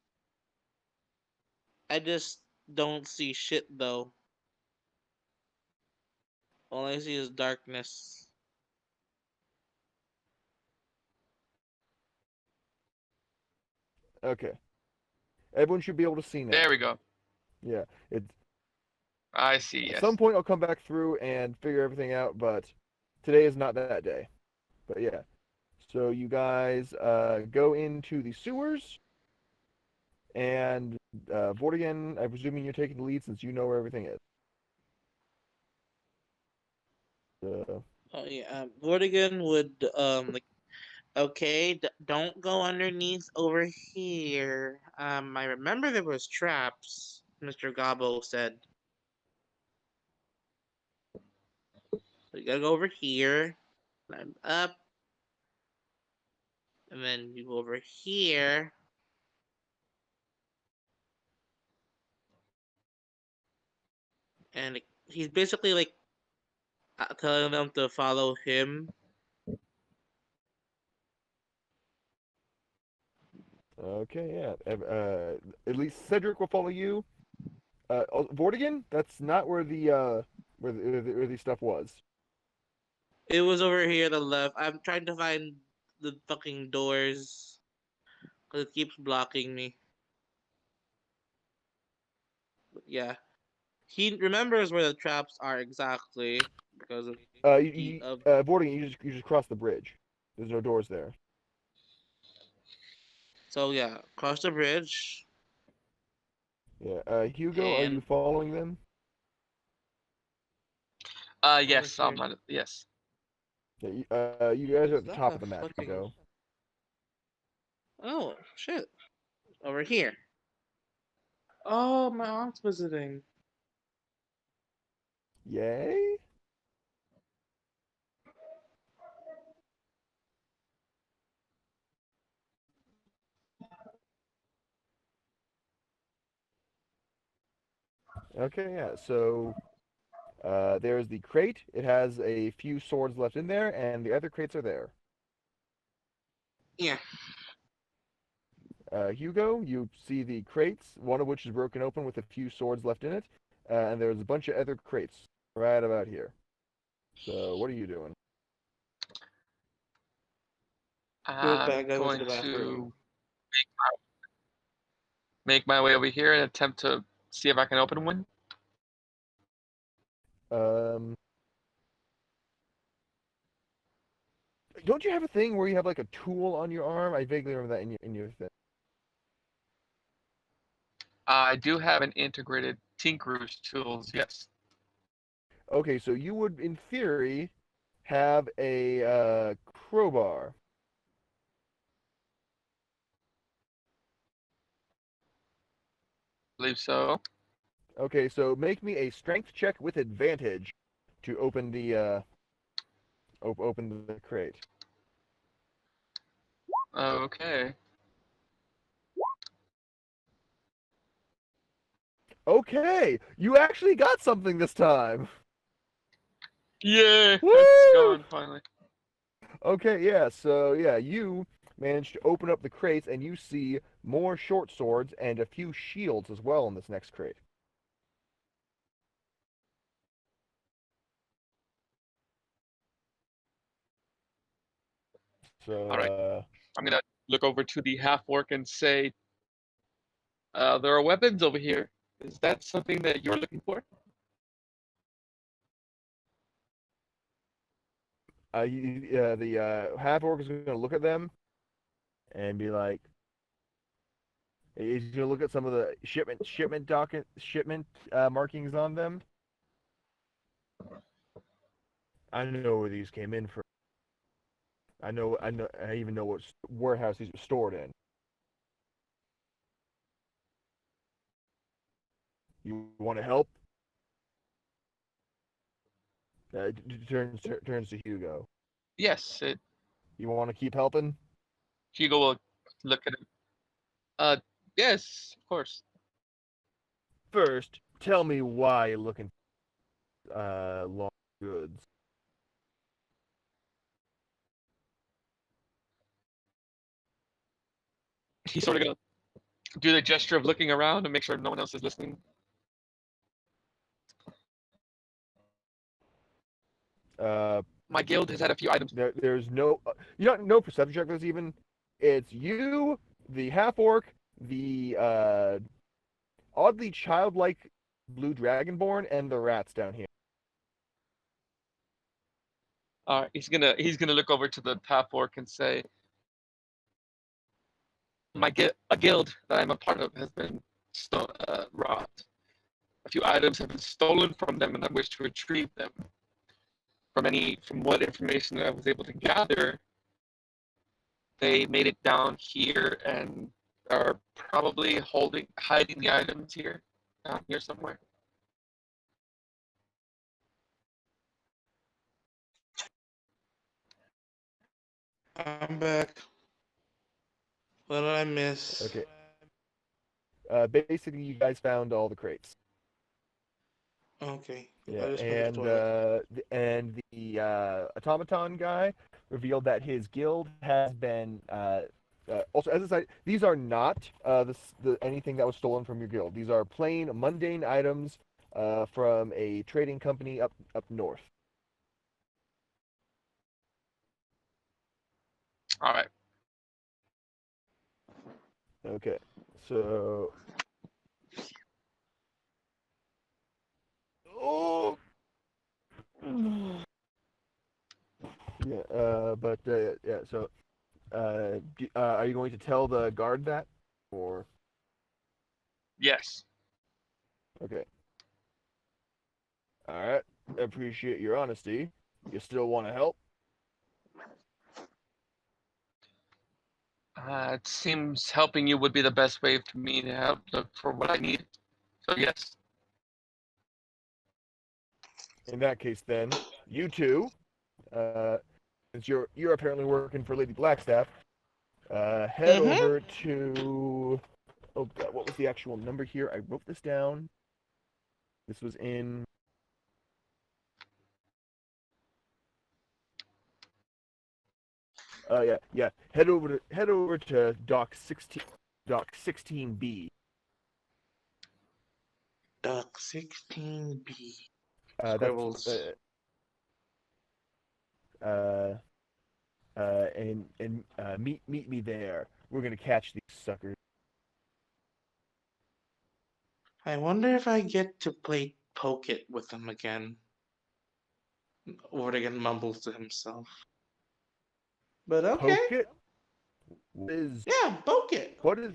I just don't see shit though. All I see is darkness. Okay, everyone should be able to see now. There we go. Yeah, it's I see. at Yes. some point I'll come back through and figure everything out, but today is not that day. But yeah, so you guys go into the sewers, and Vortigan, I'm presuming you're taking the lead since you know where everything is. Oh yeah. Vortigan would like. Okay, don't go underneath over here. I remember there was traps. Mr. Gobbo said. So you gotta go over here. Climb up, and then you go over here. And he's basically like telling them to follow him. Okay, yeah. At least Cedric will follow you. Vortigan, that's not where the stuff was. It was over here to the left. I'm trying to find the fucking doors because it keeps blocking me. But yeah, he remembers where the traps are exactly because of the of. Vortigan, you just cross the bridge. There's no doors there. So yeah, cross the bridge Yeah. Hugo, are you and following them? Yes. over here. Yes. Yeah, you guys are Is at the that top a of the map, fucking? Hugo. Oh shit! Over here. Oh, my aunt's visiting. Yay! Okay, yeah. So there's the crate. It has a few swords left in there, and the other crates are there. Yeah. Hugo, you see the crates, one of which is broken open with a few swords left in it, and there's a bunch of other crates right about here. So what are you doing? Be right I'm back. I went to going the bathroom. to make my way over here and attempt to see if I can open one. Um, don't you have a thing where you have like a tool on your arm? I vaguely remember that in your thing. I do have an integrated tinkerer's tools. Yes. Okay, so you would, in theory, have a crowbar. I believe so. Okay, so make me a strength check with advantage to open the open the crate. Okay. Okay, you actually got something this time. Yeah, Woo! it's gone finally. Okay, yeah, so yeah, you managed to open up the crates and you see more short swords and a few shields as well in this next crate. So, All right. I'm gonna look over to the half orc and say, there are weapons over here. Is that something that you're looking for? the half orc is going to look at them and be like, he's going to look at some of the shipment markings on them. I know where these came in from. I even know what warehouse these were stored in. You want to help? Turns to Hugo. Yes. You want to keep helping? Hugo will look at him. Uh, yes, of course. First, tell me why you're looking long goods. He's sort of gonna do the gesture of looking around and make sure no one else is listening. My guild has had a few items. There's no you don't no perception check. There's even it's you, the half orc, the oddly childlike blue dragonborn, and the rats down here. He's gonna look over to the half orc and say, a guild that I'm a part of has been robbed. A few items have been stolen from them, and I wish to retrieve them. From what information that I was able to gather, they made it down here and are probably hiding the items here, down here somewhere. I'm back. What did I miss? Okay. Basically, you guys found all the crates. Okay. Yeah, I just went to the toilet. and the automaton guy revealed that his guild has been also as I said, these are not anything that was stolen from your guild. These are plain mundane items from a trading company up north. All right. Okay, so oh. Yeah, yeah. So, are you going to tell the guard that, or Yes. okay? All right. Appreciate your honesty. You still want to help? It seems helping you would be the best way for me to help look for what I need. So yes. In that case, then you two, since you're apparently working for Lady Blackstaff, head Mm-hmm. over to. Oh God, what was the actual number here? I wrote this down. This was in. Yeah. Head over to Dock 16B. Duck 16B. That's Scribbles. uh, and meet me there. We're gonna catch these suckers. I wonder if I get to play Poke It with him again. Vortigern mumbles to himself. But okay. Poke it. What is Yeah, Poke It. what is?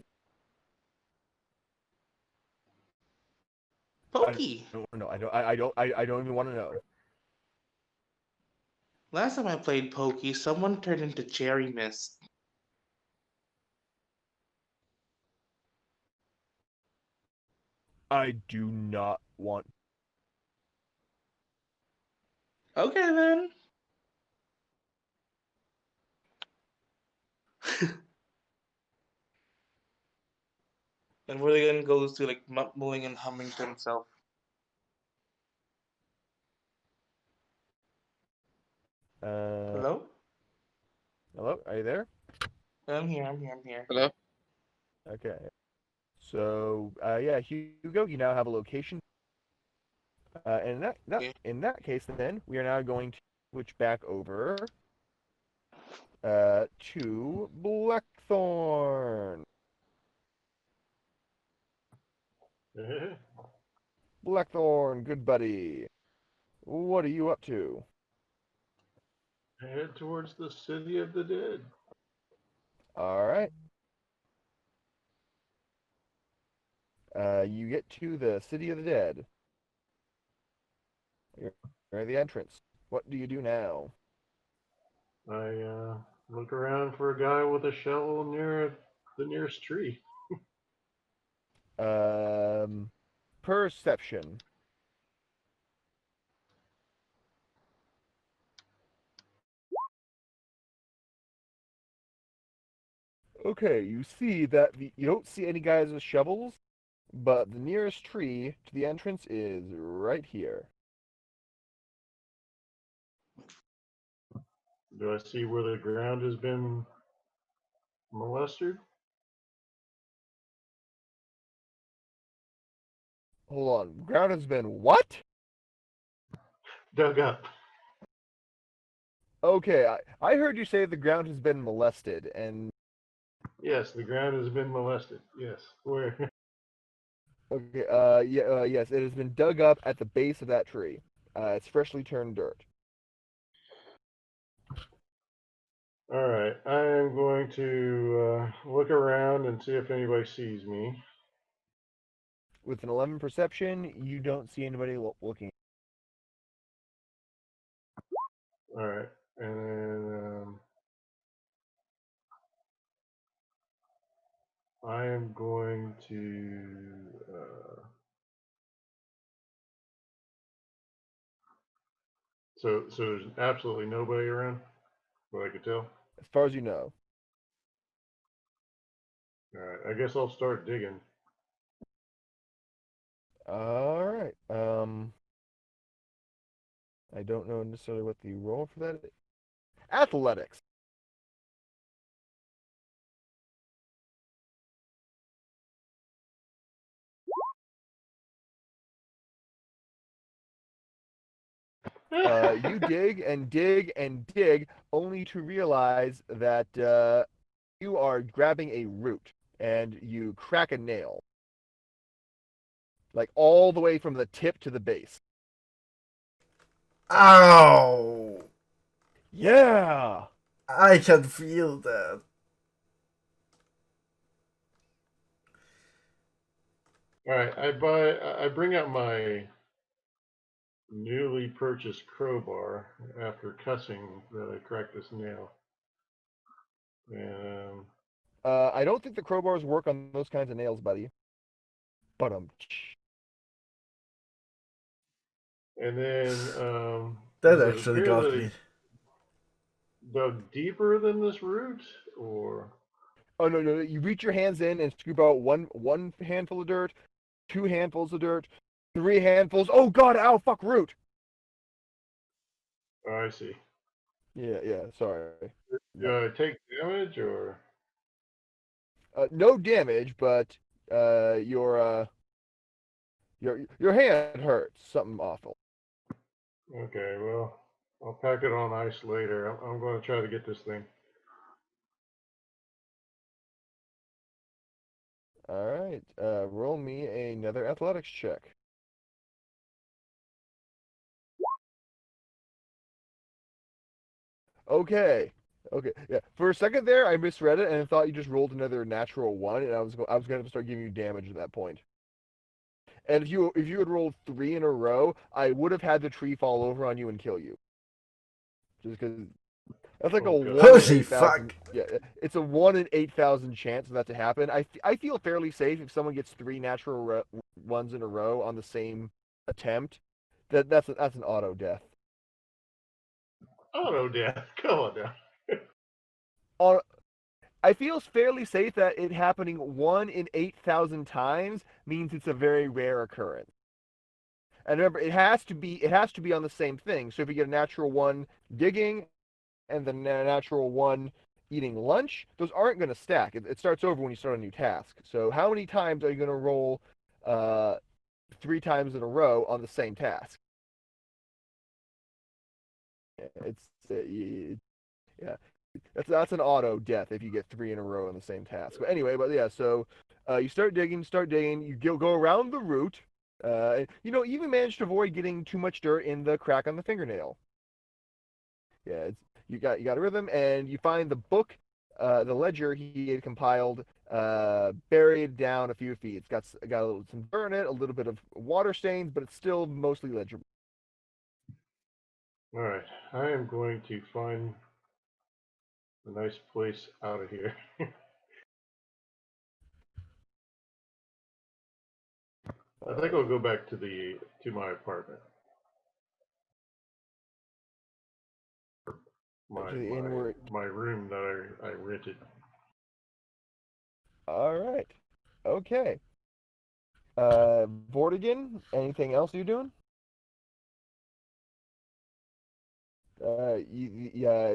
I Pokey. don't know. I don't even want to know. Last time I played Pokey, someone turned into Cherry Mist. I do not want. Okay then. And Vortigern goes to like mumbling and humming to himself. Uh, Hello? hello. Are you there? I'm here. Hello. Okay. So, yeah, Hugo, you now have a location. And Okay. in that case, then we are now going to switch back over to Blackthorn. Blackthorn, good buddy. What are you up to? Head towards the city of the dead. All right. You get to the city of the dead. You're at the entrance. What do you do now? I look around for a guy with a shovel near the nearest tree. Um, Perception. Okay, you see that you don't see any guys with shovels, but the nearest tree to the entrance is right here. Do I see where the ground has been molested? Hold on, ground has been what? Dug up. Okay, I heard you say the ground has been molested, and Yes, the ground has been molested. Yes. Where? okay, yes, it has been dug up at the base of that tree. It's freshly turned dirt. All right. I am going to look around and see if anybody sees me. With an 11 perception, you don't see anybody looking. All right. And then I am going to. So there's absolutely nobody around, what I could tell. As far as you know. All right. I guess I'll start digging. All right. I don't know necessarily what the roll for that is. Athletics. You dig and dig and dig, only to realize that you are grabbing a root and you crack a nail, like all the way from the tip to the base. Ow! Yeah. I can feel that. All right. I bring out my newly purchased crowbar after cussing that I cracked this nail. And I don't think the crowbars work on those kinds of nails, buddy. But and then That does it actually appear got that me. it dug deeper than this root, or oh no, you reach your hands in and scoop out one handful of dirt, two handfuls of dirt, three handfuls. Oh god, ow, fuck, root. oh, I see. Yeah, sorry. Do Yeah. I take damage, or No damage, but your hand hurts. Something awful. okay? Well, I'll pack it on ice later. I'm going to try to get this thing. All right. Roll me another athletics check. Okay. Okay. Yeah. For a second there, I misread it and I thought you just rolled another natural one, and I was going to start giving you damage at that point. And if you had rolled three in a row, I would have had the tree fall over on you and kill you. Just because that's like a Oh god. one in Holy 8,000. fuck! Yeah, it's a 1 in 8,000 chance of that to happen. I feel fairly safe if someone gets three natural ones in a row on the same attempt. That's an auto death. Oh no, Dad! Come on now. On I feel fairly safe that it happening 1 in 8,000 times means it's a very rare occurrence. And remember, it has to be on the same thing. So if you get a natural one digging and then a natural one eating lunch, those aren't going to stack. It starts over when you start a new task. So how many times are you going to roll uh, three times in a row on the same task? It's yeah, that's an auto death if you get three in a row on the same task. But anyway, but yeah, so you start digging. You go around the root. You even manage to avoid getting too much dirt in the crack on the fingernail. Yeah, you got a rhythm, and you find the book, the ledger he had compiled, buried down a few feet. It's got some dirt in it, a little bit of water stains, but it's still mostly legible. All right, I am going to find a nice place out of here. I think I'll go back to my apartment. To My the my inward. my room that I rented. All right. Okay. Vortigan, anything else you doing?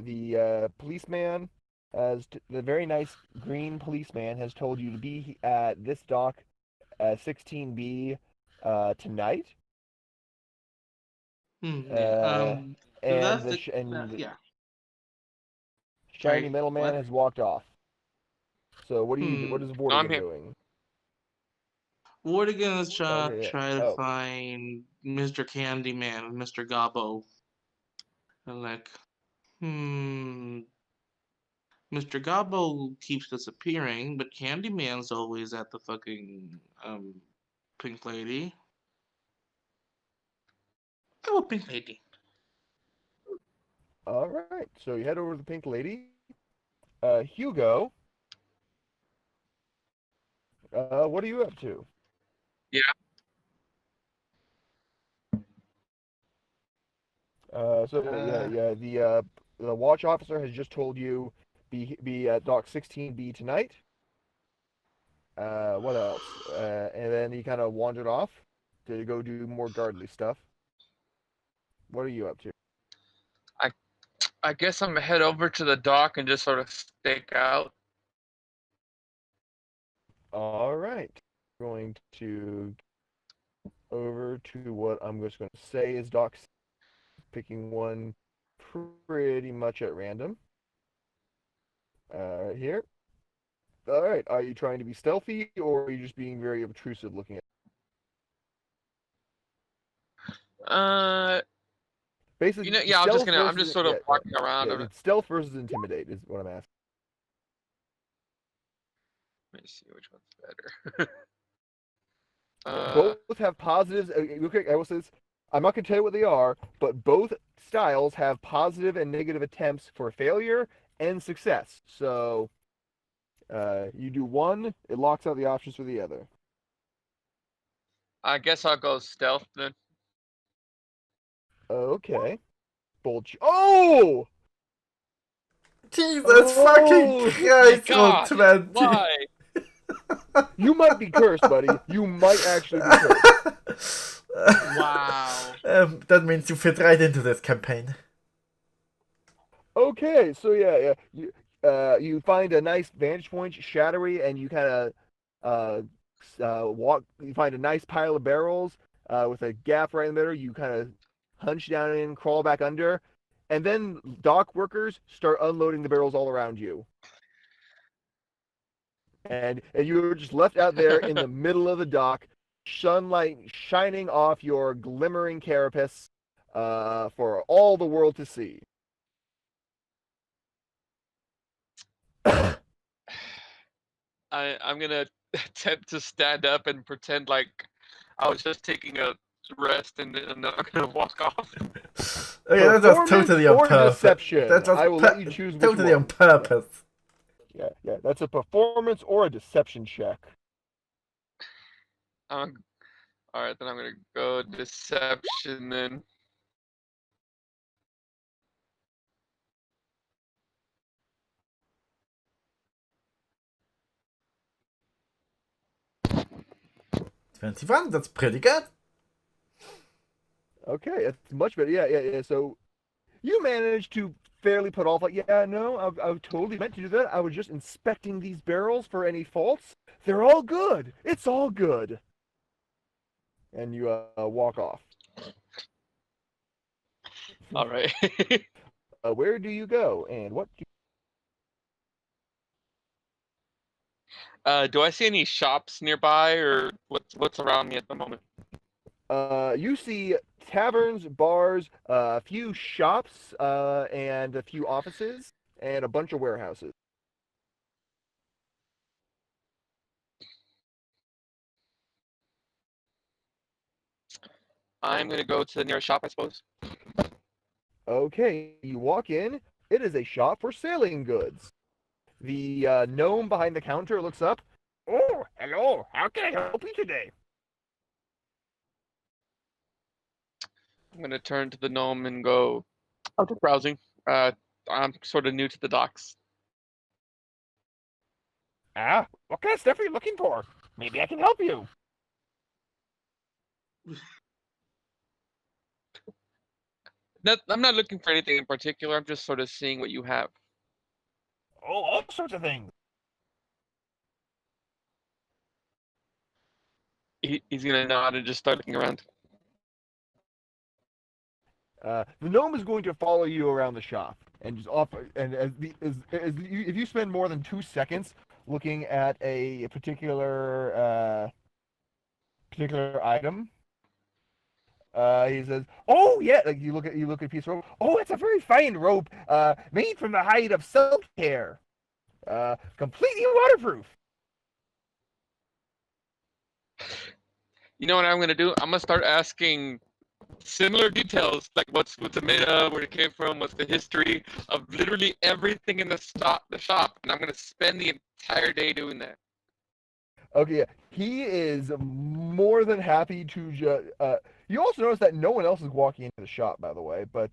The policeman the very nice green policeman has told you to be at this dock 16B tonight. Yeah. If And that's the the sh- and yeah. shiny Sorry. middleman What? has walked off. So what Hmm. is No, I'm Vortigan here. doing? Wardigan is Okay, try to oh, find Mr. Candyman, Mr. Gobbo, and like, hmm. Mr. Gobbo keeps disappearing, but Candyman's always at the fucking Pink Lady. Oh, Pink Lady. all right. So you head over to the Pink Lady. Hugo, what are you up to? Yeah. The watch officer has just told you be at dock 16B tonight. What else? And then he kind of wandered off to go do more guardly stuff. What are you up to? I I guess I'm gonna head over to the dock and just sort of stake out. All right, going to over to what I'm just going to say is dock, picking one pretty much at random. Right here. All right, are you trying to be stealthy or are you just being very obtrusive looking at? Uh, Basically, yeah, I'm just sort of yeah, walking around. it's stealth versus intimidate is what I'm asking. Let me see which one's better. Both have positives. Okay, I will say this. I'm not gonna tell you what they are, but both styles have positive and negative attempts for failure and success. So you do one, it locks out the options for the other. I guess I'll go stealth then. Okay. Oh! Jesus fucking Oh! My Christ, roll God, 20. why? You might be cursed, buddy. You might actually be cursed. Wow. That means you fit right into this campaign. Okay, so yeah. You find a nice vantage point, shadowy, and you kind of walk. You find a nice pile of barrels with a gap right in the middle. You kind of hunch down in, crawl back under, and then dock workers start unloading the barrels all around you. And you were just left out there in the middle of the dock, sunlight shining off your glimmering carapace for all the world to see. I'm gonna attempt to stand up and pretend like I was just taking a rest, and then I'm gonna walk off. Okay, that was Performance totally on or purpose. deception? That was I will let you choose which totally on one. purpose. Yeah. That's a performance or a deception check. All right, then I'm gonna go deception then. $21, that's pretty good. Okay, that's much better. Yeah. So you managed to fairly put off, like, yeah, no, I totally meant to do that. I was just inspecting these barrels for any faults. They're all good. It's all good. And you walk off. All right. Where do you go, and what? Do I see any shops nearby, or what's around me at the moment? You see taverns, bars, a few shops, and a few offices, and a bunch of warehouses. I'm gonna go to the nearest shop, I suppose. Okay, you walk in. It is a shop for sailing goods. The gnome behind the counter looks up. Oh, hello. How can I help you today? I'm gonna turn to the gnome and go. I'm just browsing. I'm sort of new to the docks. What kind of stuff are you looking for? Maybe I can help you. I'm not looking for anything in particular. I'm just sort of seeing what you have. Oh, all sorts of things. He's gonna nod and just start looking around. The gnome is going to follow you around the shop and just offer. And if you spend more than 2 seconds looking at a particular item, he says, "Oh yeah." Like you look at a piece of rope. Oh, it's a very fine rope, made from the hide of silk hair, completely waterproof. You know what I'm gonna do? I'm gonna start asking similar details, like what's it made of, where it came from, what's the history of literally everything in the shop, and I'm gonna spend the entire day doing that. Okay, yeah. He is more than happy to just. You also notice that no one else is walking into the shop, by the way, but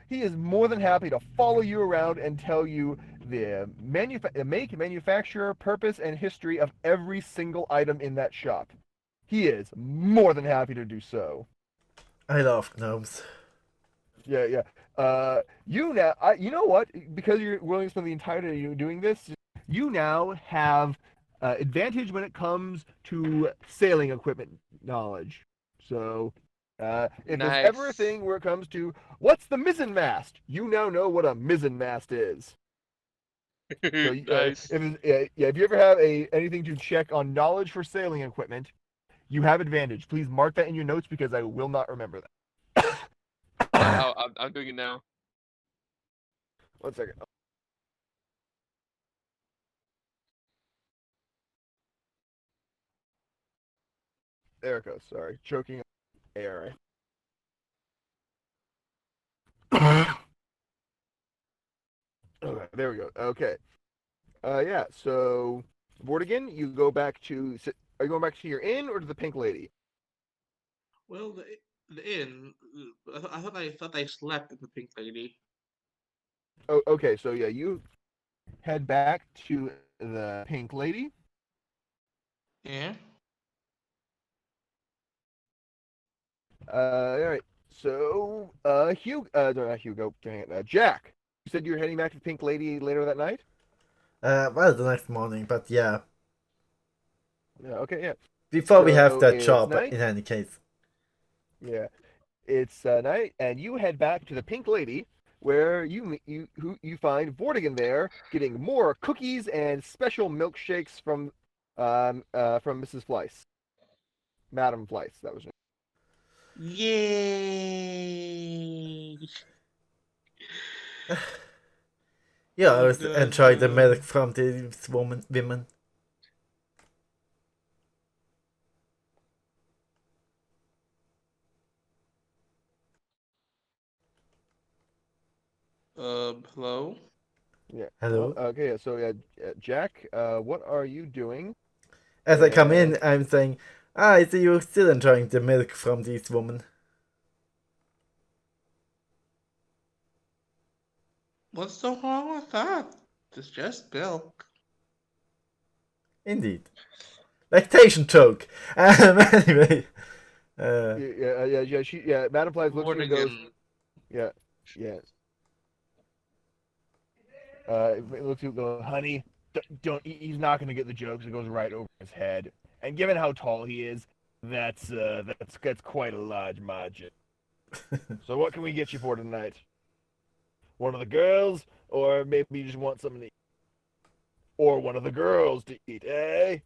he is more than happy to follow you around and tell you the make, manufacturer, purpose, and history of every single item in that shop. He is more than happy to do so. I love gnomes. Yeah, yeah. You know what? Because you're willing to spend the entire day doing this, you now have advantage when it comes to sailing equipment knowledge. So, if there's ever a Nice. thing where it comes to what's the mizzen mast, you now know what a mizzen mast is. So, Nice. if you ever have anything to check on knowledge for sailing equipment, you have advantage. Please mark that in your notes because I will not remember that. I'm doing it now. 1 second. There it goes. Sorry, choking air. Okay, there we go. Okay. Yeah. So, Vortigan, you go back to. Are you going back to your inn or to the Pink Lady? Well, the inn. I thought I slept in the Pink Lady. Oh, okay. So yeah, you head back to the Pink Lady. Yeah. All right. So, not Hugo. Dang it. Jack. You said you were heading back to the Pink Lady later that night. Well, the next morning, but yeah. Yeah. Okay. Yeah. Before we have So that it's job, night. in any case. Yeah. It's night, and you head back to the Pink Lady, where you find Vortigan there getting more cookies and special milkshakes from Mrs. Fleiss, Madam Fleiss. That was her. Yay! Yeah, I always enjoy the milk from these women. Hello. Yeah. Well, Hello? okay. So yeah, Jack, what are you doing? As I come in, And I'm saying, I see you're still enjoying the milk from these women. What's so wrong with that? It's just milk. Indeed. Lactation choke! Anyway. Madam Fleiss looks at you and goes, Mortigan. yeah, yeah. It looks at you and goes, honey, don't. He's not going to get the jokes. It goes right over his head. And given how tall he is, that's quite a large margin. So what can we get you for tonight? One of the girls, or maybe you just want something to eat, or one of the girls to eat, eh?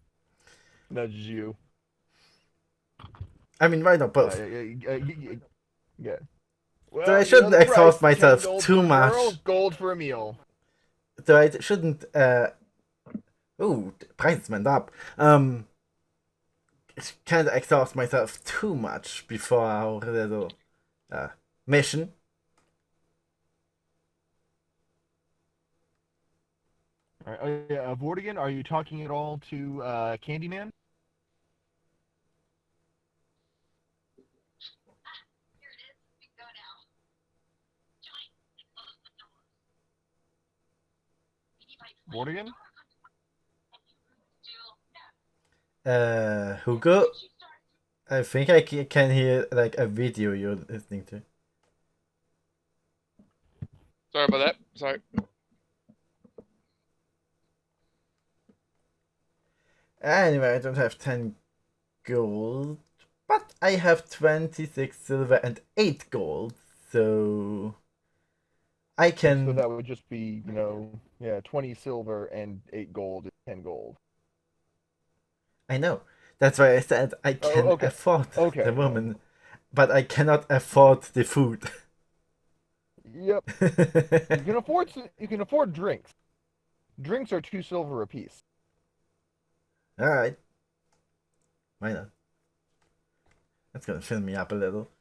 Nudges you. I mean, why not both? Yeah. So Well, I you know shouldn't the price. exhaust 10 myself gold too for a girl, much. gold for a meal. So I shouldn't, ooh, the prices went up. Can't exhaust myself too much before our little, mission. All right. Oh, yeah. Vortigan, are you talking at all to Candyman? Vortigan? Hugo, I think I can hear like a video you're listening to. Sorry about that. Sorry. Anyway, I don't have 10 gold, but I have 26 silver and 8 gold, so I So can. that would just be, 20 silver and 8 gold, 10 gold. I know. That's why I said I Oh, can okay. afford the Okay. woman, but I cannot afford the food. Yep. You can afford drinks. Drinks are 2 silver apiece. Alright. Why not? That's gonna fill me up a little.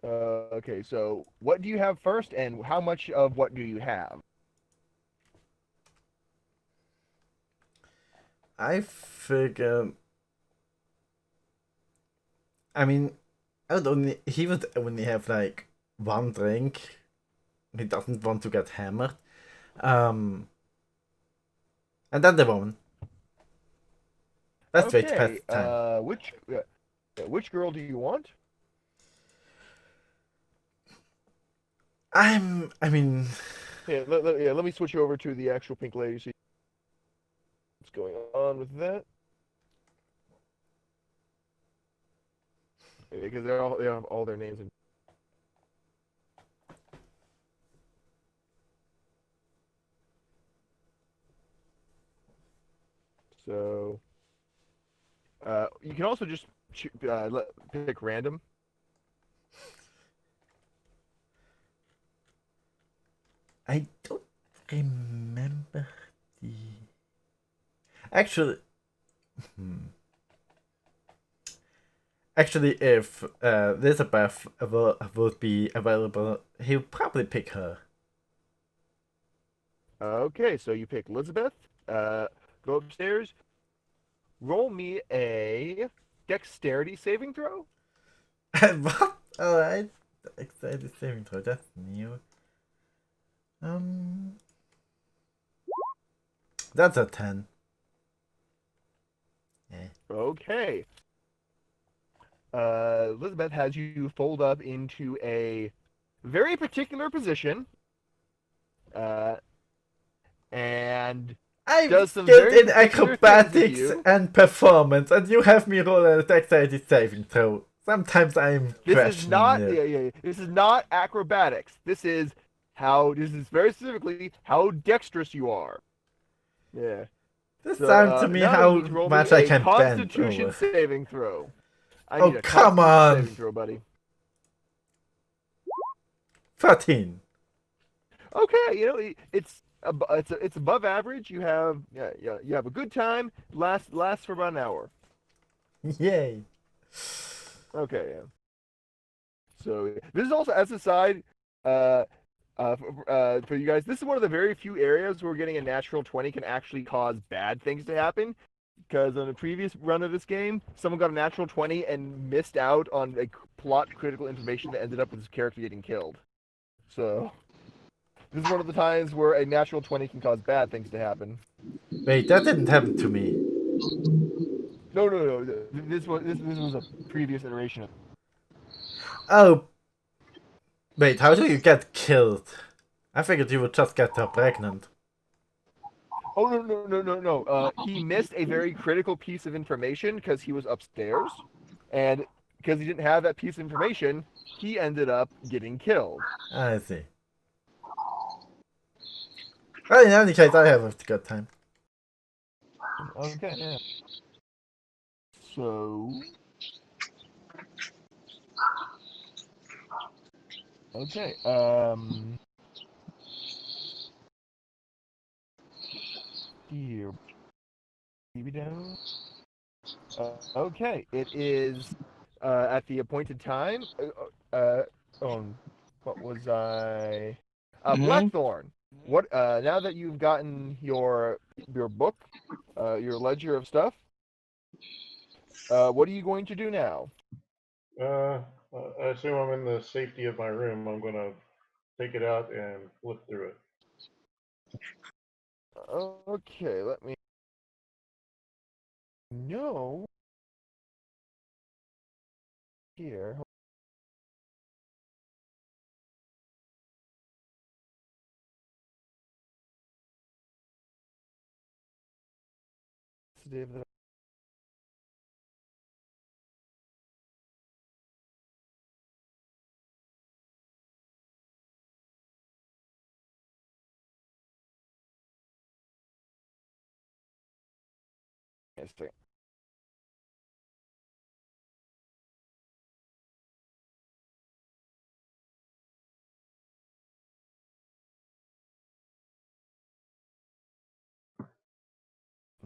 Okay, so what do you have first, and how much of what do you have? I figure. I mean, he would only have like one drink. He doesn't want to get hammered. Um, and then the woman. Let's wait past Okay, the time. which girl do you want? I mean, Let me switch over to the actual pink lady. See what's going on with that. Because they have all their names in. So, you can also just pick random. I don't remember the. Actually, if Elizabeth would be available, he'll probably pick her. Okay, so you pick Elizabeth. Go upstairs. Roll me a dexterity saving throw. What? Alright. Excited saving throw. That's new. Um, that's a 10. Yeah. Okay. Elizabeth has you fold up into a very particular position, and I'm does some skilled very in particular things with acrobatics you. and performance, and you have me roll a dexterity saving throw. Sometimes I'm This is questioning not it. This is not acrobatics. This is very specifically how dexterous you are. Yeah. This So sounds to me now you how need to roll me much I a can bend Constitution over. saving throw. I Oh, need a come Constitution on! saving throw, buddy. 13. Okay, it's above average. You have you have a good time. Lasts for about an hour. Yay. Okay, yeah. So this is also as a side, uh, for you guys. This is one of the very few areas where getting a natural 20 can actually cause bad things to happen. Because on the previous run of this game, someone got a natural 20 and missed out on a plot critical information that ended up with his character getting killed. So this is one of the times where a natural 20 can cause bad things to happen. Wait, that didn't happen to me. No. This was a previous iteration of. Oh, wait, how do you get killed? I figured you would just get her pregnant. Oh no. He missed a very critical piece of information because he was upstairs, and because he didn't have that piece of information, he ended up getting killed. I see. Well, in any case, I have a good time. Okay, yeah. So. Okay. Here, baby down. Okay, it is at the appointed time. What was I? Mm-hmm. Blackthorn. What? Now that you've gotten your book, your ledger of stuff, what are you going to do now? Uh, I assume I'm in the safety of my room. I'm gonna take it out and flip through it. Okay, let me. No. Here. Sensitive.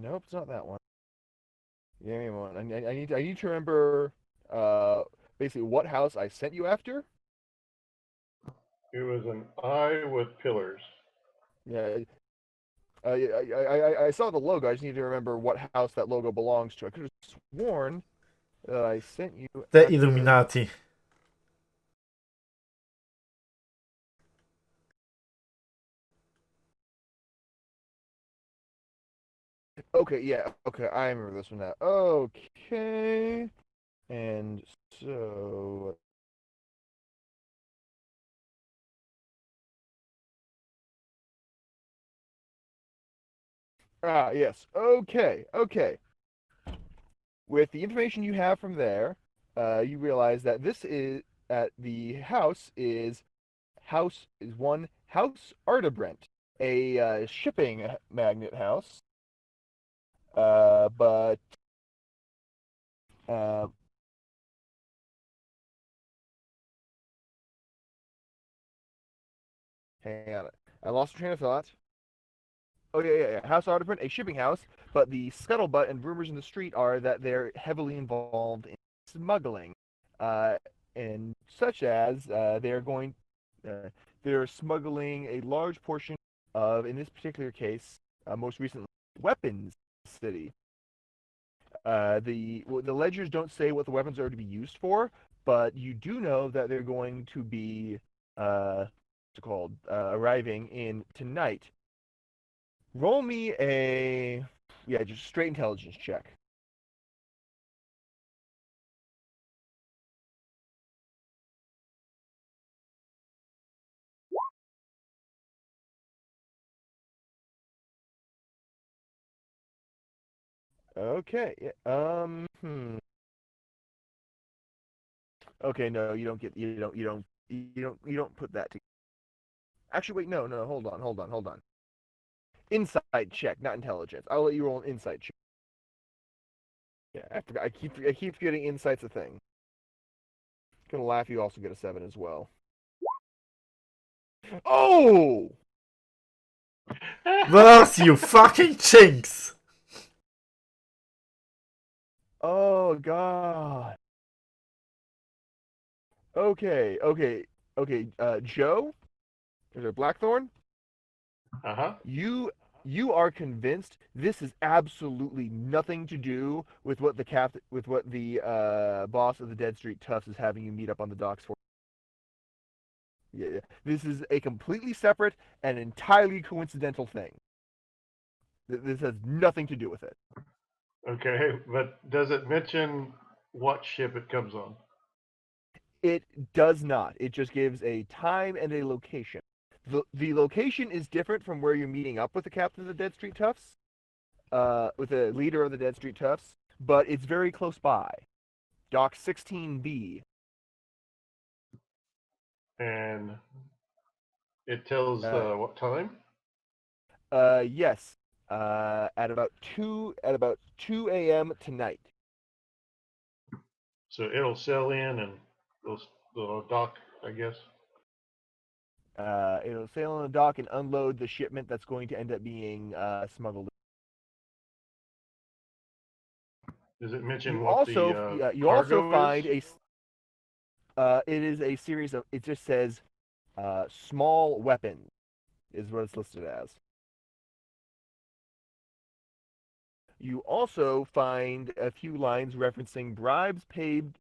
Nope, it's not that one. Give me a moment. I need to remember uh basically what house I sent you after. It was an eye with pillars. Yeah, I saw the logo. I just need to remember what house that logo belongs to. I could have sworn that I sent you The after. Illuminati. Okay, yeah, okay, I remember this one now. Okay, and so yes, okay. With the information you have from there, you realize that this is the house is one House Artebrent, a shipping magnet house. But uh, hang on, I lost train of thought. Oh yeah. House Artebrent, a shipping house, but the scuttlebutt and rumors in the street are that they're heavily involved in smuggling, uh, and such as uh, they're smuggling a large portion of, in this particular case, most recently, weapons in the city. The ledgers don't say what the weapons are to be used for, but you do know that they're going to be what's it called arriving in tonight. Roll me a just straight intelligence check. Okay. Okay, no, you don't put that together. Actually, wait, no, hold on. Insight check, not intelligence. I'll let you roll an insight check. Yeah, I forgot. I keep forgetting insight's a thing. Gonna laugh. You also get a 7 as well. Oh! Bless you fucking chinks! Oh God. Okay. Joe, is there Blackthorn? Uh-huh. You are convinced this is absolutely nothing to do with what the boss of the Dead Street Toughs is having you meet up on the docks for. Yeah. This is a completely separate and entirely coincidental thing. This has nothing to do with it. Okay, but does it mention what ship it comes on? It does not. It just gives a time and a location. The location is different from where you're meeting up with the captain of the Dead Street Toughs, with the leader of the Dead Street Toughs, but it's very close by. Dock 16B. And it tells Uh, what time? yes. At about 2 a.m. tonight. So it'll sail in and they'll dock, I guess. It'll sail on the dock and unload the shipment that's going to end up being smuggled. Does it mention You what also the you also cargo is? find a it is a series of, it just says small weapons is what it's listed as. You also find a few lines referencing bribes paid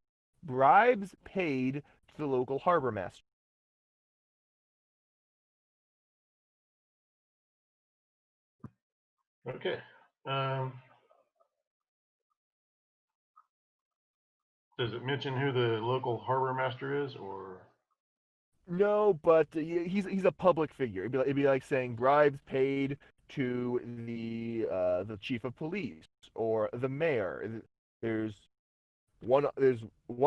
to the local harbor master. Okay. Um, Does it mention who the local harbor master is, or? No, but he's a public figure. It'd be like saying bribes paid to the chief of police or the mayor. There's one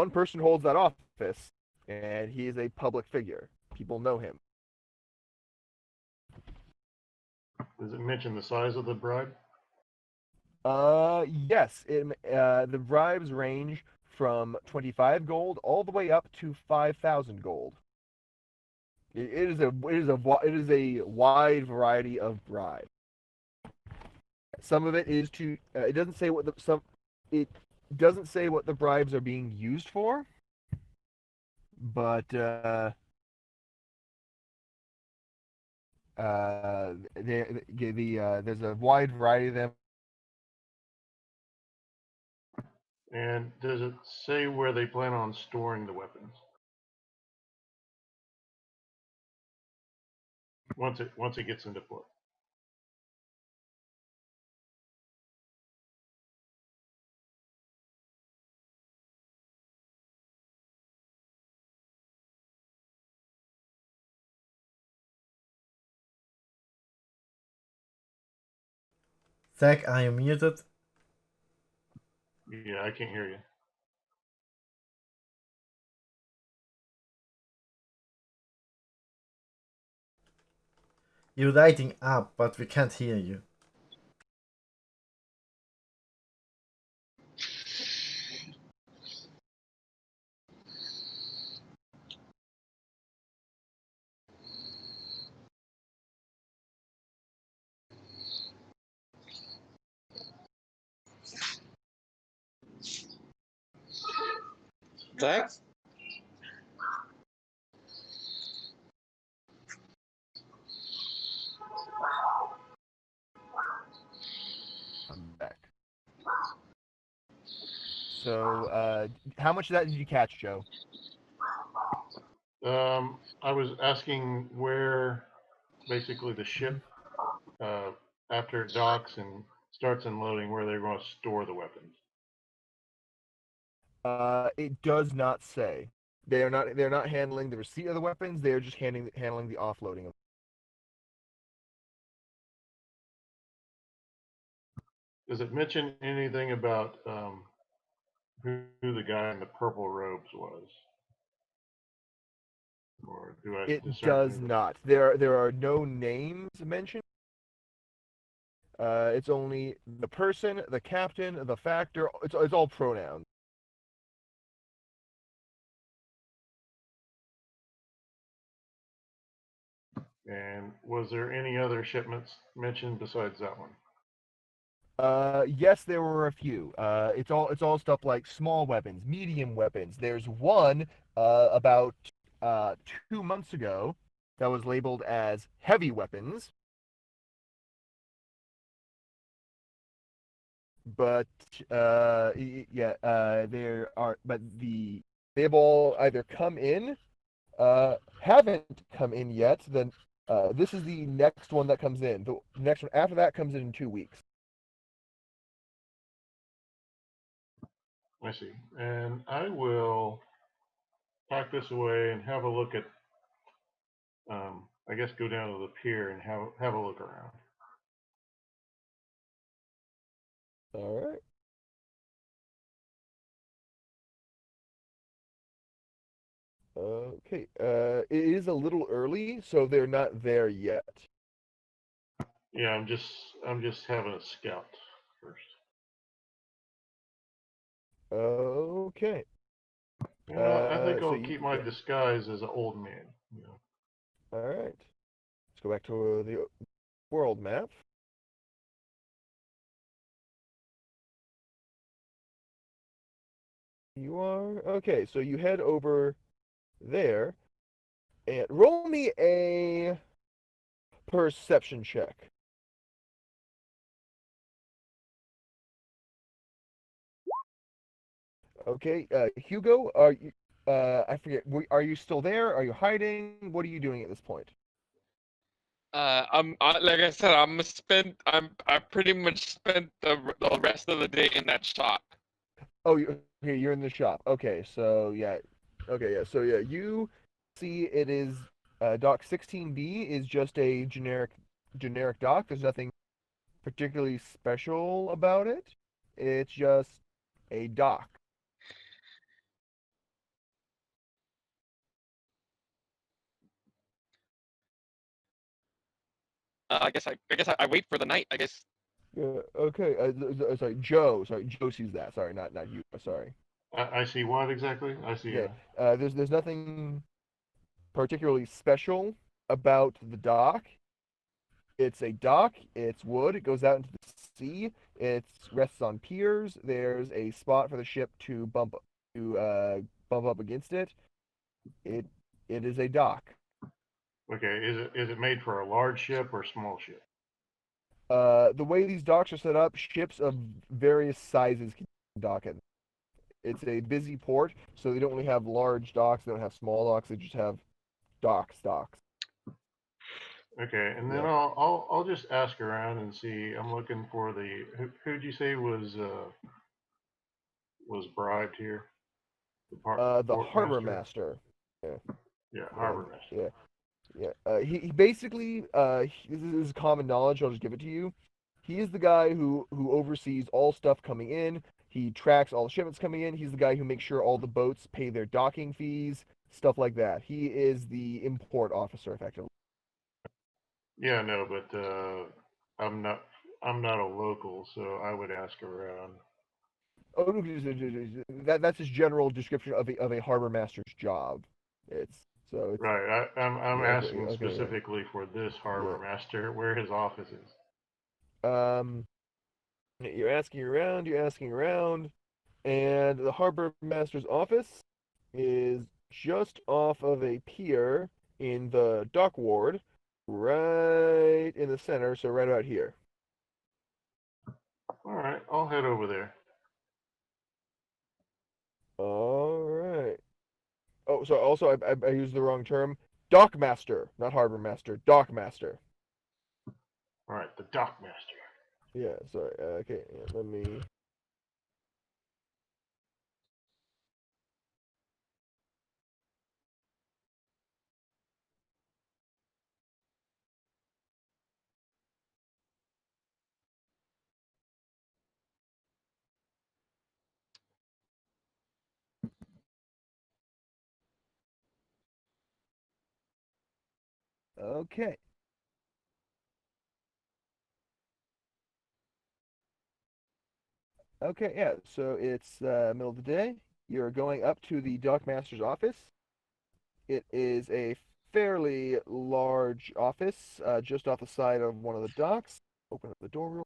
person who holds that office, and he is a public figure. People know him. Does it mention the size of the bribe? Yes. The bribes range from 25 gold all the way up to 5,000 gold. It is a wide variety of bribe. Some of it is to it doesn't say what the bribes are being used for, but there's a wide variety of them. And does it say where they plan on storing the weapons? Once it gets into play. Zach, are you muted? Yeah, I can't hear you. You're lighting up, but we can't hear you. Zach? I'm back. So, how much of that did you catch, Joe? I was asking where basically the ship, after it docks and starts unloading, where they're going to store the weapons. It does not say. They're not handling the receipt of the weapons. They're just handling the offloading of. Does it mention anything about who the guy in the purple robes was? Or do I It discern does anybody? not. There are no names mentioned. It's only the person, the captain, the factor. It's all pronouns. And was there any other shipments mentioned besides that one? Yes, there were a few. It's all stuff like small weapons, medium weapons. There's one about 2 months ago that was labeled as heavy weapons, but they've all either come in, haven't come in yet. Then this is the next one that comes in. The next one after that comes in 2 weeks. I see. And I will pack this away and have a look at, I guess go down to the pier and have a look around. All right. Okay. It is a little early, so they're not there yet. Yeah, I'm just having a scout first. Okay. I think So I'll keep my disguise as an old man. You know. all right. Let's go back to the world map. You are okay. So you head over there and roll me a perception check. Okay, Hugo, are you? I forget. Are you still there? Are you hiding? What are you doing at this point? Like I said, I pretty much spent the rest of the day in that shop. Oh, Okay, you're in the shop. Okay, so yeah. Okay, yeah. So yeah, you see it is dock 16B is just a generic dock. There's nothing particularly special about it. It's just a dock. I guess I wait for the night. I guess. Yeah, okay. Sorry, Joe. Sorry, Joe sees that. Sorry, not you. Sorry. I see what exactly? I see. Yeah. There's nothing particularly special about the dock. It's a dock. It's wood. It goes out into the sea. It rests on piers. There's a spot for the ship to bump up against it. It it is a dock. Okay, is it made for a large ship or small ship? The way these docks are set up, ships of various sizes can dock at. It's a busy port, so they don't really have large docks. They don't have small docks. They just have docks. Okay, and then Yeah. I'll just ask around and see. I'm looking for who'd you say was bribed here? The Port harbor master. master. Yeah. Yeah, Yeah. harbor master. Yeah. Yeah. He basically this is common knowledge. I'll just give it to you. He is the guy who oversees all stuff coming in. He tracks all the shipments coming in. He's the guy who makes sure all the boats pay their docking fees, stuff like that. He is the import officer, effectively. Yeah, no, but I'm not I'm not a local, so I would ask around. Oh, no, that's his general description of a harbor master's job. It's so it's Right, I'm yeah, okay, asking okay, yeah, specifically for this harbor yeah. master where his office is. Um, you're asking around, and the harbor master's office is just off of a pier in the dock ward, right in the center, so right about here. All right, I'll head over there. All right. Oh, so also I used the wrong term. Dock master, not harbor master. Dock master. All right, the dock master. Yeah, sorry. Okay, yeah, let me. Okay. Okay, yeah. So it's middle of the day. You're going up to the dock master's office. It is a fairly large office, just off the side of one of the docks. Open up the door real.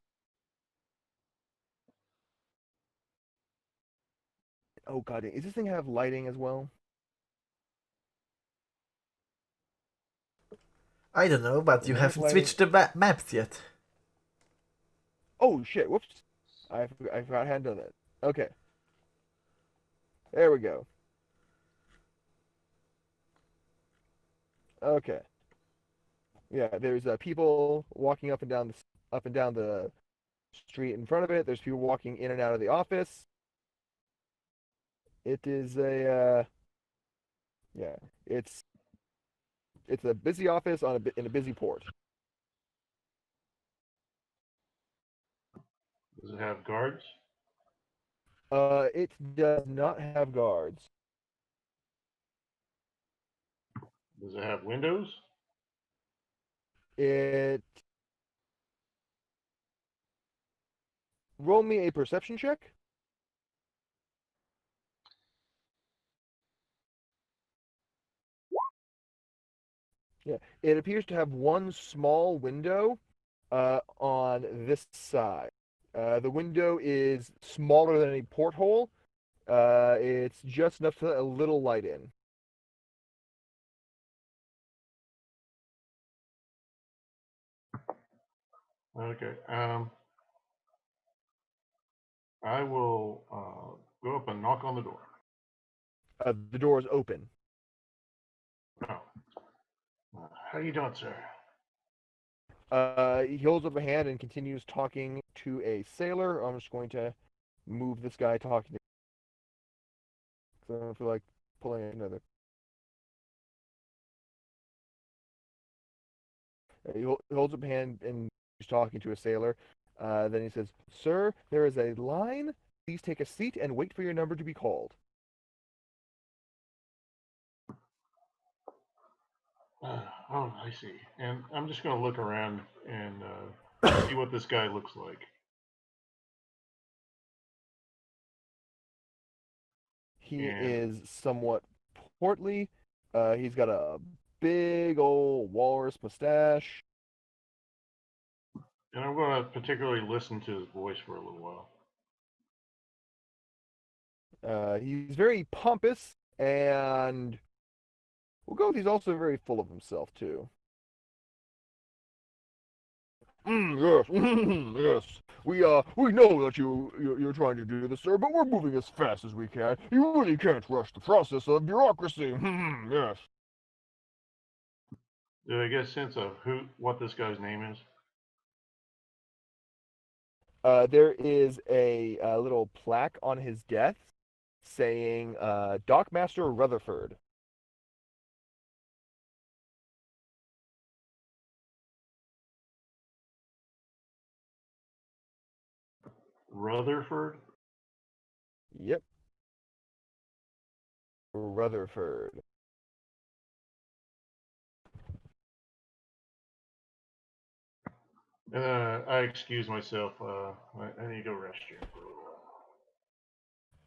Oh god, does this thing have lighting as well? I don't know, but Does you it have haven't lighting? switched the maps yet. Oh shit! Whoops. I forgot I hadn't done that. Okay, there we go. Okay. Yeah, there's people walking up and down the street in front of it. There's people walking in and out of the office. It is a yeah, it's it's a busy office in a busy port. Does it have guards? It does not have guards. Does it have windows? It roll me a perception check. Yeah, it appears to have one small window on this side. The window is smaller than a porthole. It's just enough to let a little light in. Okay. I will go up and knock on the door. The door is open. Oh. How you doing, sir? He holds up a hand and continues talking to a sailor. I'm just going to move this guy talking. So I don't feel like pulling another. He holds up a hand and he's talking to a sailor. Then he says, "Sir, there is a line. Please take a seat and wait for your number to be called." Oh, I see. And I'm just going to look around and see what this guy looks like. He And is somewhat portly. He's got a big old walrus mustache. I'm going to particularly listen to his voice for a little while. He's very pompous, and we'll go with he's also very full of himself too. Yes, yes. We know that you're trying to do this, sir, but we're moving as fast as we can. You really can't rush the process of bureaucracy. Yes. Do I get a sense of what this guy's name is? There is a little plaque on his desk saying Dockmaster Rutherford. Rutherford? Yep. Rutherford. I excuse myself. I need to go restroom for a little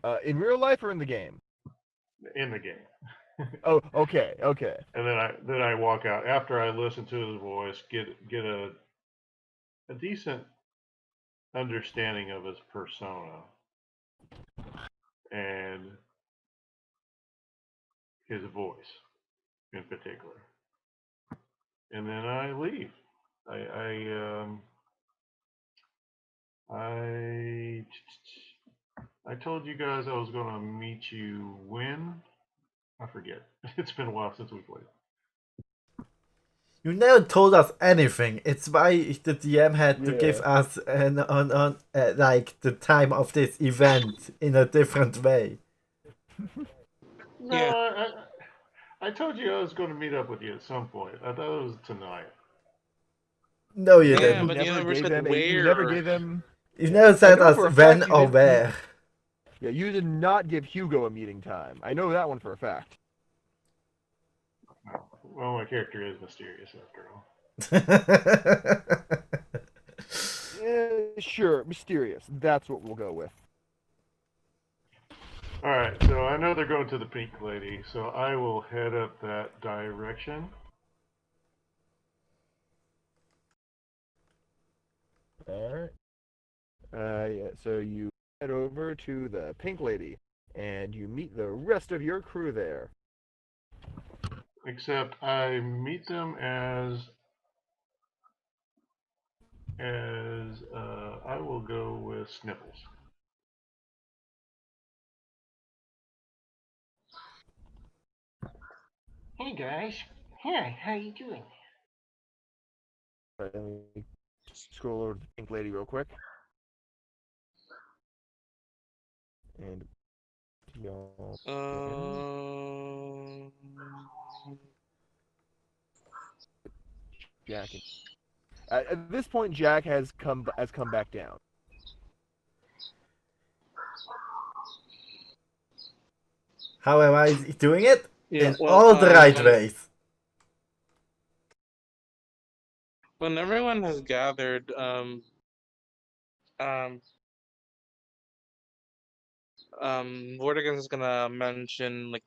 while. In real life or in the game? In the game. Oh, okay, okay. And then I walk out after I listen to his voice, get a decent understanding of his persona and his voice in particular. And then I leave. I I told you guys I was going to meet you when? I forget. It's been a while since we played. You never told us anything. It's why the DM had to give Yeah. us like the time of this event in a different way. No, Yeah. I told you I was going to meet up with you at some point. I thought it was tonight. No, you Yeah, Yeah, didn't. but you never said you never where. gave them. You Yeah. never I said know us for a when fact you or didn't. where. Yeah, you did not give Hugo a meeting time. I know that one for a fact. Oh, well, my character is mysterious after all. Yeah, sure, mysterious. That's what we'll go with. All right, so I know they're going to the Pink Lady, so I will head up that direction. All right. Yeah. So you head over to the Pink Lady, and you meet the rest of your crew there. Except I meet them as I will go with Sniffles. Hey guys. Hi, how you doing? Let me scroll over to the Pink Lady real quick. And y'all. Um, Jack. At this point, Jack has come back down. How am I doing it? yeah. In Well, all the right ways. when everyone has gathered, um, Vortigern is gonna mention, like,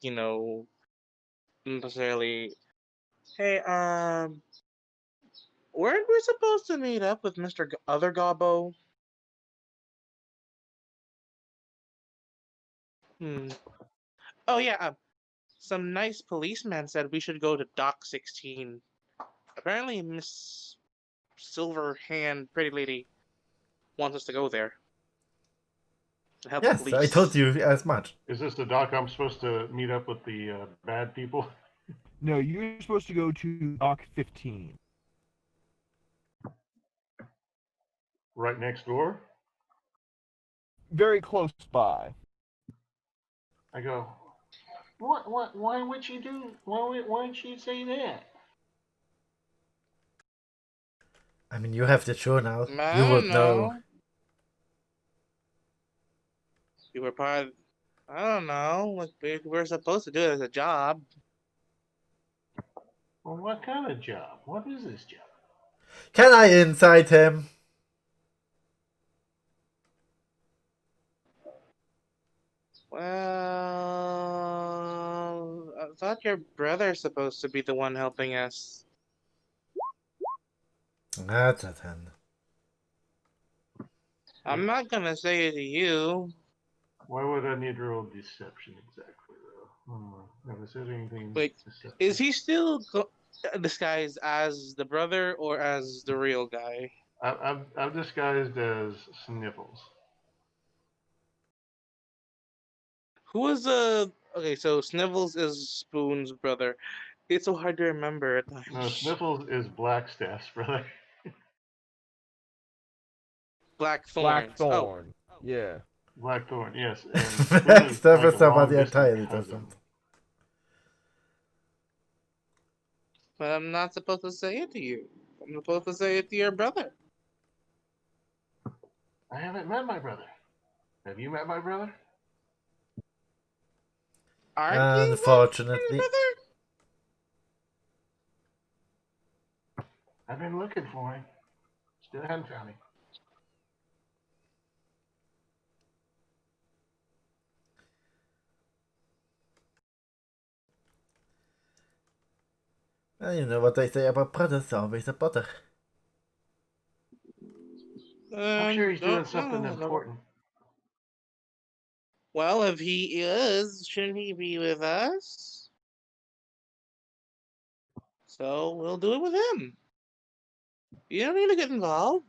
necessarily, hey, weren't we supposed to meet up with Mr. Other Gobbo? Hmm. Oh yeah. Some nice policeman said we should go to Dock 16. Apparently, Miss Silver Hand Pretty Lady wants us to go there to help the Yes, I told police. you as much. Is this the doc I'm supposed to meet up with the bad people? No, you're supposed to go to Dock 15. Right next door? Very close by. I go, What? Why would she do? Why would she say that? I mean, you have the show now. I You don't would know. know. You were part. I don't know. Like we're supposed to do it as a job. Well, what kind of job? What is this job? Can I inside him? Well, I thought your brother's supposed to be the one helping us. That's a 10. I'm not gonna say it to you. Why would I need real deception exactly, though? Never said anything Like, deceptive. is he still disguised as the brother or as the real guy? I'm disguised as Sniffles. Who was the? Okay, so Snivels is Spoon's brother. It's so hard to remember at No, times. Sniffles is Blackstaff's brother. Blackthorns. Oh, Blackthorn. Yeah. Blackthorn, yes. And Spoon is Except like for a somebody long-distance entirely cousin. different. but I'm not supposed to say it to you. I'm supposed to say it to your brother. I haven't met my brother. Have you met my brother? Aren't you his Unfortunately. brother? I've been looking for him. Still haven't found him. Well, you know what they say about brothers, always a brother. I'm sure he's doing Don't something know. important. Well, if he is, shouldn't he be with us? So we'll do it with him. You don't need to get involved.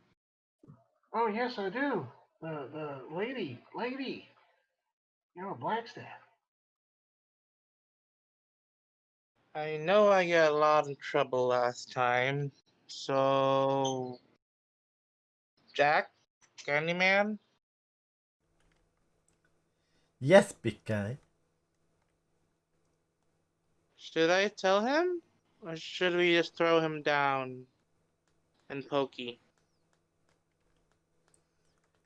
Oh, yes, I do. The lady. You know, Blackstaff. I know I got a lot in trouble last time. So, Jack, Candyman, Yes, big guy. should I tell him? Or should we just throw him down and pokey?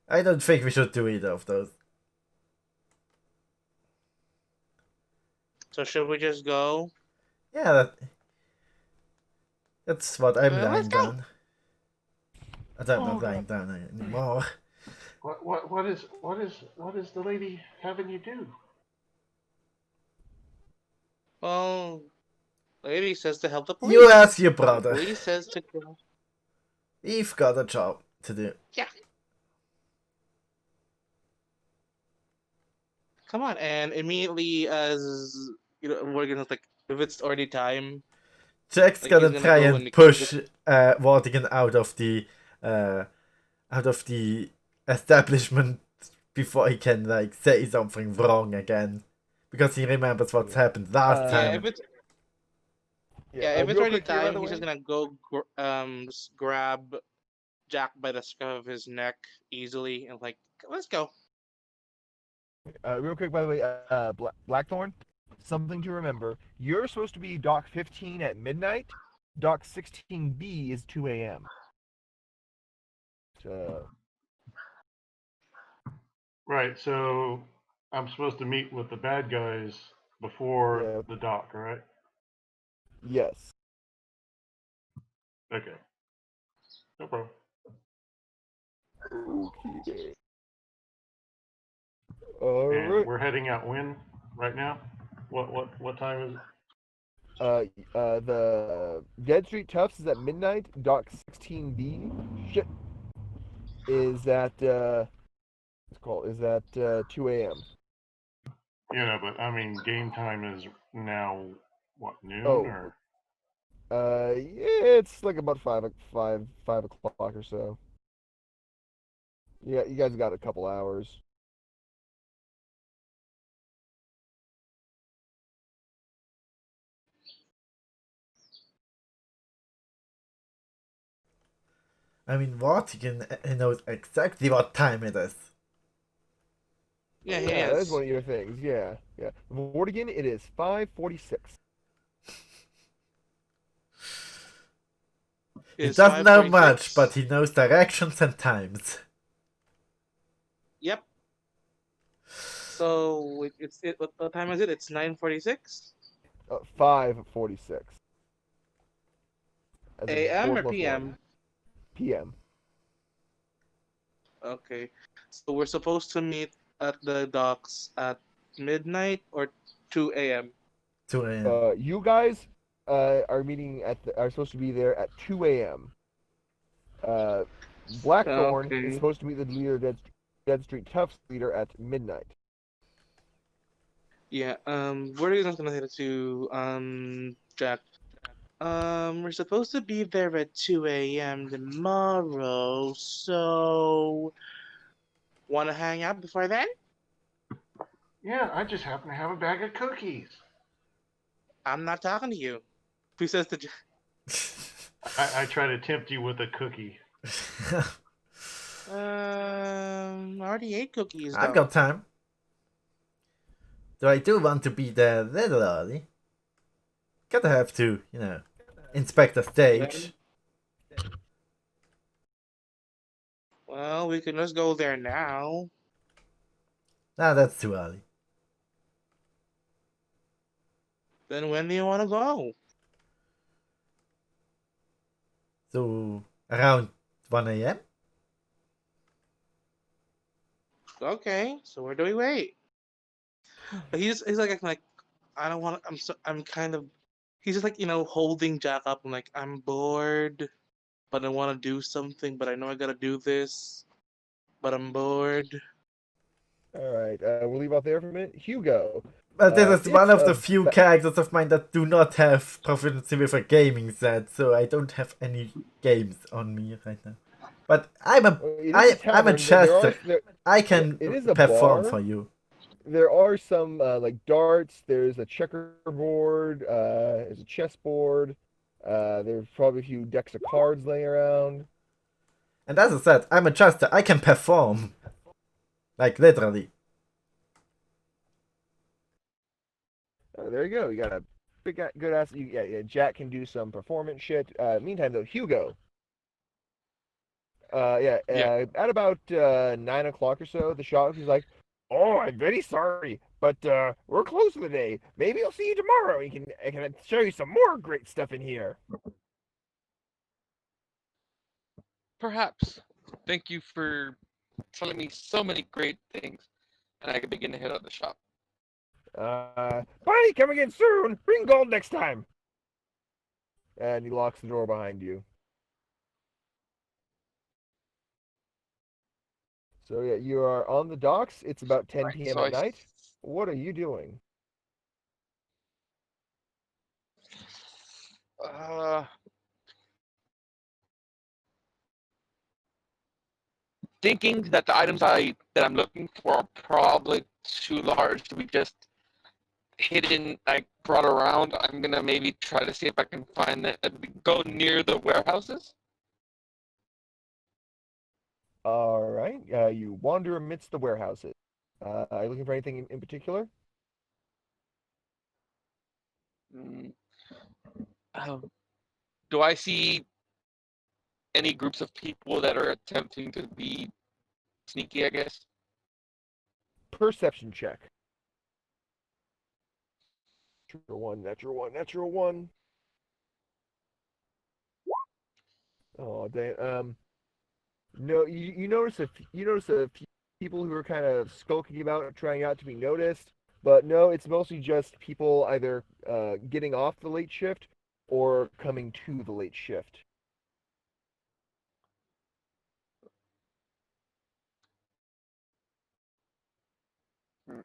I don't think we should do either of those. So should we just go? Yeah, that's what I'm Let's lying go. down. I'm not Oh, lying God. down anymore. What is the lady having you do? Well, lady says to help the police. You ask your The brother. police says to go. We've got a job to do. Yeah. Come on, and immediately as we're gonna like if it's already time, Jack's like he's gonna gonna try go and and push Wardigan out of the establishment before he can like say something wrong again, because he remembers what's happened last Uh, yeah, time. if it's real already quick here, by time, the he's way. just gonna go just grab Jack by the scruff of his neck easily and like let's go. Real quick, by the way, Blackthorn. Something to remember: you're supposed to be Dock 15 at midnight. Dock 16B is 2 a.m. So Right, so I'm supposed to meet with the bad guys before yeah, the dock, right? yes. Okay. No problem. Okay. All And right. we're heading out when? Right now? What time is it? The Dead Street Tufts is at midnight. Dock 16B shit is at it's called is at 2 a.m. Yeah, but I mean, game time is now what, noon Oh, or? yeah, it's like about 5 o'clock or so. Yeah, you guys got a couple hours. I mean, Wardigan knows exactly what time it is. Yeah, he Yeah, that is is. one of your things. Yeah, yeah. Vortigan, it is 5:46. He Is doesn't know much, but 5:46. he knows directions and times. Yep. So what time is it? It's 9:46 5:46. As in a.m. 4 or plus 1 p.m. p.m. Okay. So we're supposed to meet at the docks at midnight or 2 a.m. 2 a.m. You guys are supposed to be there at 2 a.m. Uh, Blackthorn is Okay. supposed to meet the leader of Dead Street Tough's leader at midnight. Yeah. What are you gonna hit it to? Jack. We're supposed to be there at 2 a.m. tomorrow. So, wanna hang out before then? Yeah, I just happen to have a bag of cookies. I'm not talking to you. Who says to I try to tempt you with a cookie. I already ate cookies I've though. got time. Though I do want to be there a little early. Gotta have to, inspect the Then, stage. well, we can just go there now. Nah, that's too early. Then when do you want to go? So, around 1 a.m.? Okay, so where do we wait? But he's like I don't want. I'm kind of. He's just like holding Jack up. I'm like I'm bored, but I want to do something. But I know I gotta do this. But I'm bored. All right, we'll leave out there for a minute. Hugo, But this is one it's of a the few characters of mine that do not have proficiency with a gaming set, so I don't have any games on me right now. But it is a I'm a tavern. jester. I Yeah, can it is a perform for bar. you. There are some like darts. There's a checkerboard. There's a chessboard. There's probably a few decks of cards laying around. And as I said, I'm a jester. I can perform. Like literally. There you go. You got a good ass. Yeah, Jack can do some performance shit. Meantime, though, Hugo. Yeah. Yeah. At about 9 o'clock or so, the shopkeeper's like, "Oh, I'm very sorry, but we're closed for the day. Maybe I'll see you tomorrow. I can show you some more great stuff in here." Perhaps. Thank you for telling me so many great things, and I can begin to head out the shop. Bye. Come again soon. Bring gold next time. And he locks the door behind you. So yeah, you are on the docks. It's about 10 p.m. So at night. What are you doing? uh, thinking that the items that I'm looking for are probably too large to be just hidden, like brought around. I'm gonna maybe try to see if I can find go near the warehouses. All right. You wander amidst the warehouses. Are you looking for anything in particular? Mm, um, do I see any groups of people that are attempting to be sneaky? I guess. Perception check. Natural one. Natural one. Natural one. Oh, damn. No, you notice a few people who are kind of skulking about, trying out to be noticed. But no, it's mostly just people either getting off the late shift or coming to the late shift. Mm,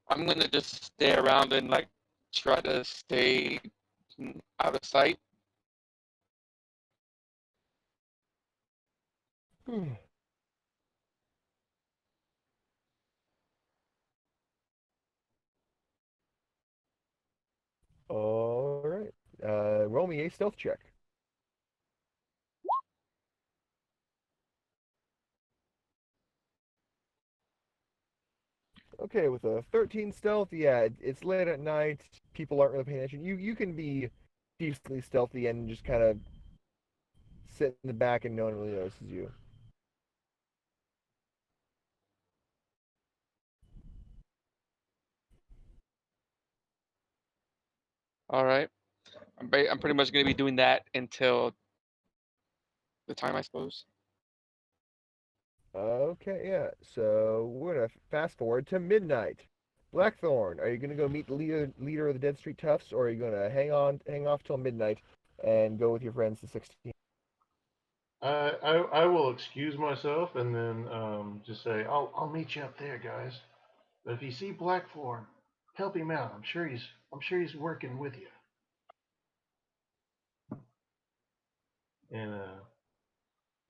I'm gonna just stay around and like try to stay out of sight. All right. Roll me a stealth check. Okay, with a 13 stealth, yeah, it's late at night. People aren't really paying attention. You can be decently stealthy and just kind of sit in the back and no one really notices you. All right. I'm pretty much gonna be doing that until the time, I suppose. Okay, yeah. So we're gonna fast forward to midnight. Blackthorn, are you gonna go meet the leader of the Dead Street Toughs, or are you gonna hang off till midnight and go with your friends to 16? I will excuse myself and then just say I'll meet you up there, guys. But if you see Blackthorn, help him out. I'm sure he's working with you. And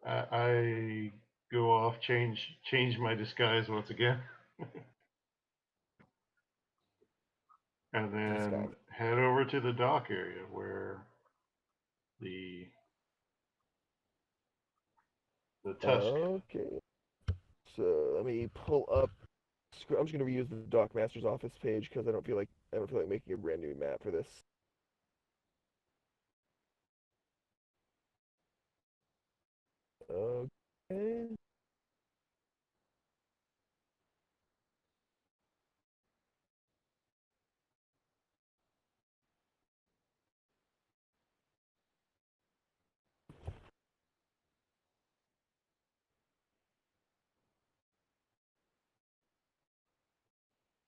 I go off, change my disguise once again, and then Disguise. head over to the dock area where the tusk. Okay. So let me pull up. I'm just gonna reuse the Dock Master's office page because I don't feel like making a brand new map for this. Okay.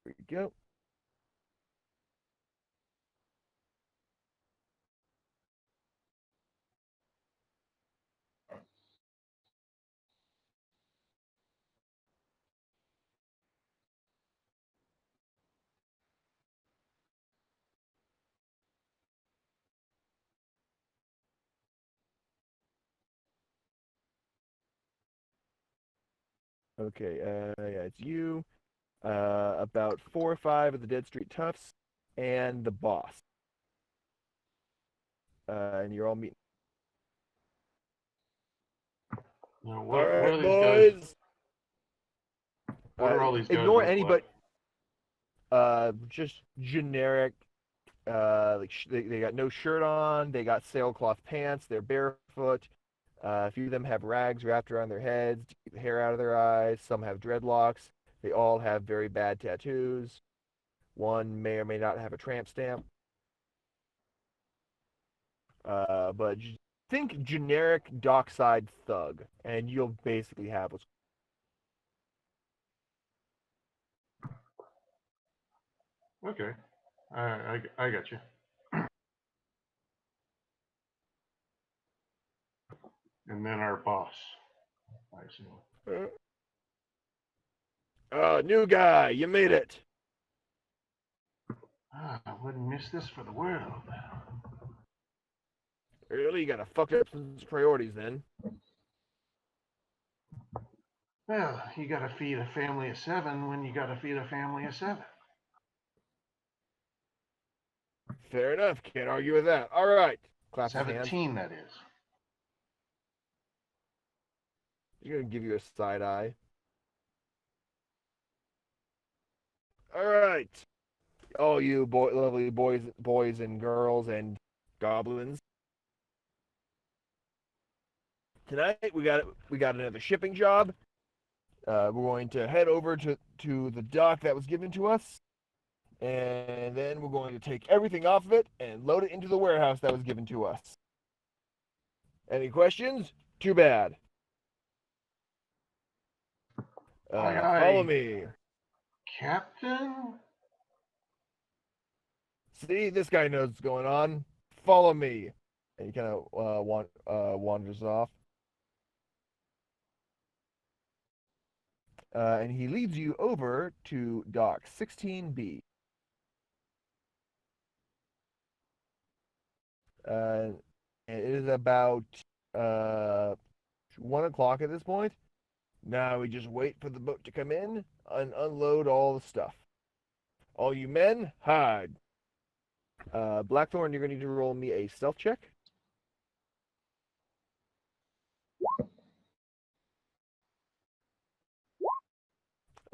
Here we go. Okay. Yeah, it's you. About 4 or 5 of the Dead Street Toughs, and the boss. And you're all meeting. You know, All what right, are these guys? boys. What are all these guys Ignore look like? anybody. Just generic. They got no shirt on. They got sailcloth pants. They're barefoot. A few of them have rags wrapped around their heads to keep the hair out of their eyes. Some have dreadlocks. They all have very bad tattoos. One may or may not have a tramp stamp. But think generic dockside thug, and you'll basically have what's. Okay, I got you. And then our boss, I assume. New guy, you made it. I wouldn't miss this for the world. Really, you gotta fuck up some priorities then. Well, you gotta feed a family of 7 when you gotta feed a family of 7. Fair enough. Can't argue with that. All right. Clap his hands. 17, that is. He's gonna give you a side eye. All right. All you lovely boys and girls and goblins. Tonight we got another shipping job. We're going to head over to the dock that was given to us, and then we're going to take everything off of it and load it into the warehouse that was given to us. Any questions? Too bad. Aye, Follow aye. me. Captain? See, this guy knows what's going on. Follow me. And he kind of wanders off. And he leads you over to dock 16B. And it is about uh, 1 o'clock at this point. Now we just wait for the boat to come in and unload all the stuff. All you men, hide. Blackthorn, you're going to need to roll me a stealth check.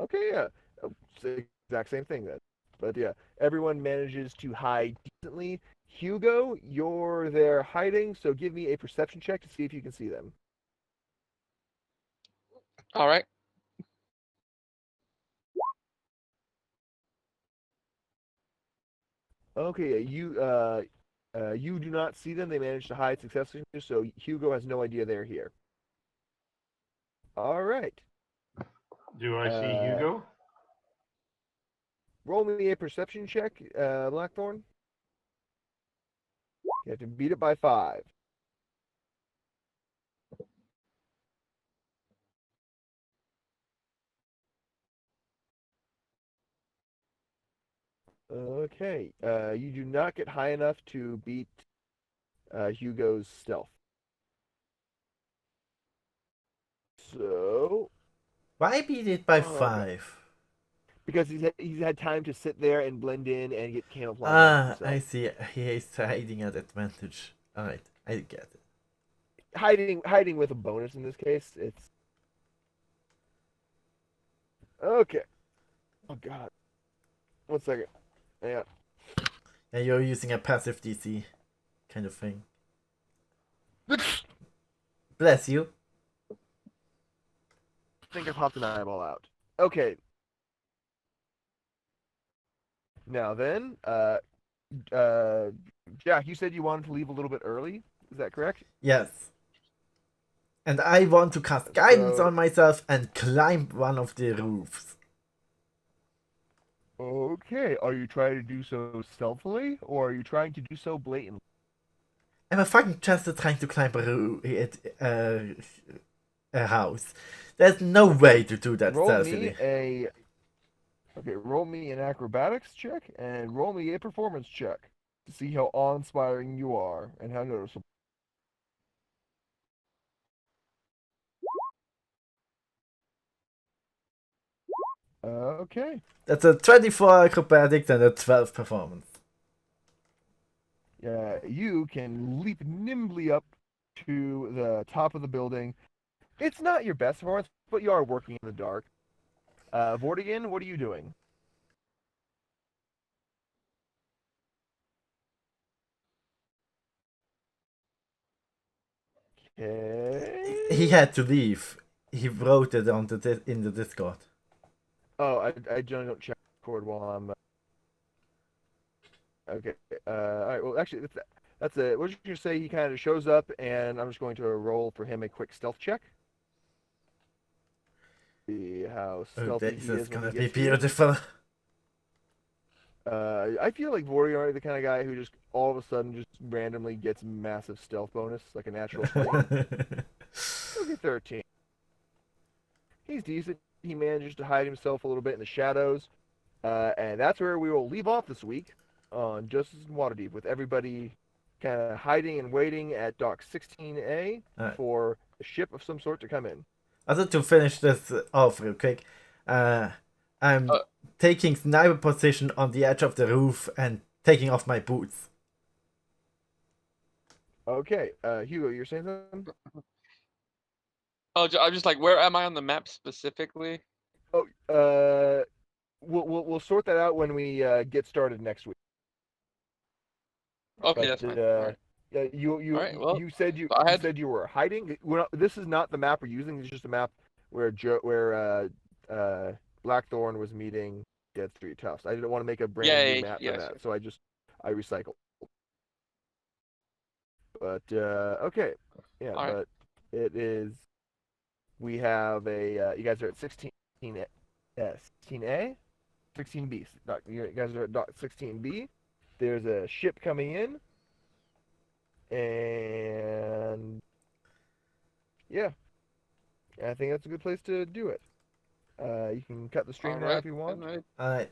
Okay, yeah. exact same thing then. But yeah, everyone manages to hide decently. Hugo, you're there hiding, so give me a perception check to see if you can see them. All right. Okay, you do not see them. They managed to hide successfully, so Hugo has no idea they're here. All right. Do I see Uh, Hugo? Roll me a perception check, Blackthorn. You have to beat it by 5. Okay. You do not get high enough to beat Hugo's stealth. So, Why beat it by oh god, 5? because he's had time to sit there and blend in and get camouflage on Ah, himself. I see. He is hiding at advantage. Alright, I get it. Hiding with a bonus in this case. It's okay. Oh god. 1 second. Yeah. And you're using a passive DC kind of thing. Bless you. I think I popped an eyeball out. Okay. Now then, Jack, you said you wanted to leave a little bit early. Is that correct? Yes. And I want to cast guidance So- on myself and climb one of the roofs. Okay. Are you trying to do so stealthily, or are you trying to do so blatantly? I'm a fucking jester trying to climb a house. There's no way to do that Roll stealthily. roll me an acrobatics check and roll me a performance check to see how awe-inspiring you are and how noticeable. Okay. That's a 24 acrobatics and a 12 performance. You can leap nimbly up to the top of the building. It's not your best performance, but you are working in the dark. Vortigern, what are you doing? Okay. He had to leave. He wrote it on in the Discord. Oh, I generally don't check Discord while I'm. Okay. All right. Well, actually, that's it. We're just gonna say he kind of shows up, and I'm just going to roll for him a quick stealth check. See how Oh, stealthy this he is is when gonna he be gets here. beautiful. I feel like Vortigern is the kind of guy who just all of a sudden just randomly gets massive stealth bonus, like a natural 20. Okay, 13. He's decent. He manages to hide himself a little bit in the shadows. And that's where we will leave off this week on Justice in Waterdeep, with everybody kind of hiding and waiting at dock 16A Alright. for a ship of some sort to come in. Also, to finish this off real quick, I'm taking sniper position on the edge of the roof and taking off my boots. Okay, Hugo, you're saying something? Oh, I'm just like, where am I on the map specifically? Oh, we'll sort that out when we get started next week. Okay, But, that's fine. All right. Yeah, All right, well, you said you I had- said you were hiding. This is not the map we're using. It's just a map where Blackthorn was meeting Dead Street Tufts. I didn't want to make a brand new map for that, so I recycled. But okay, yeah. All right. But it is. We have a. You guys are at 16A, 16B. You guys are at dock 16B. There's a ship coming in. And yeah, I think that's a good place to do it. You can cut the stream now if you want. All right. Alright.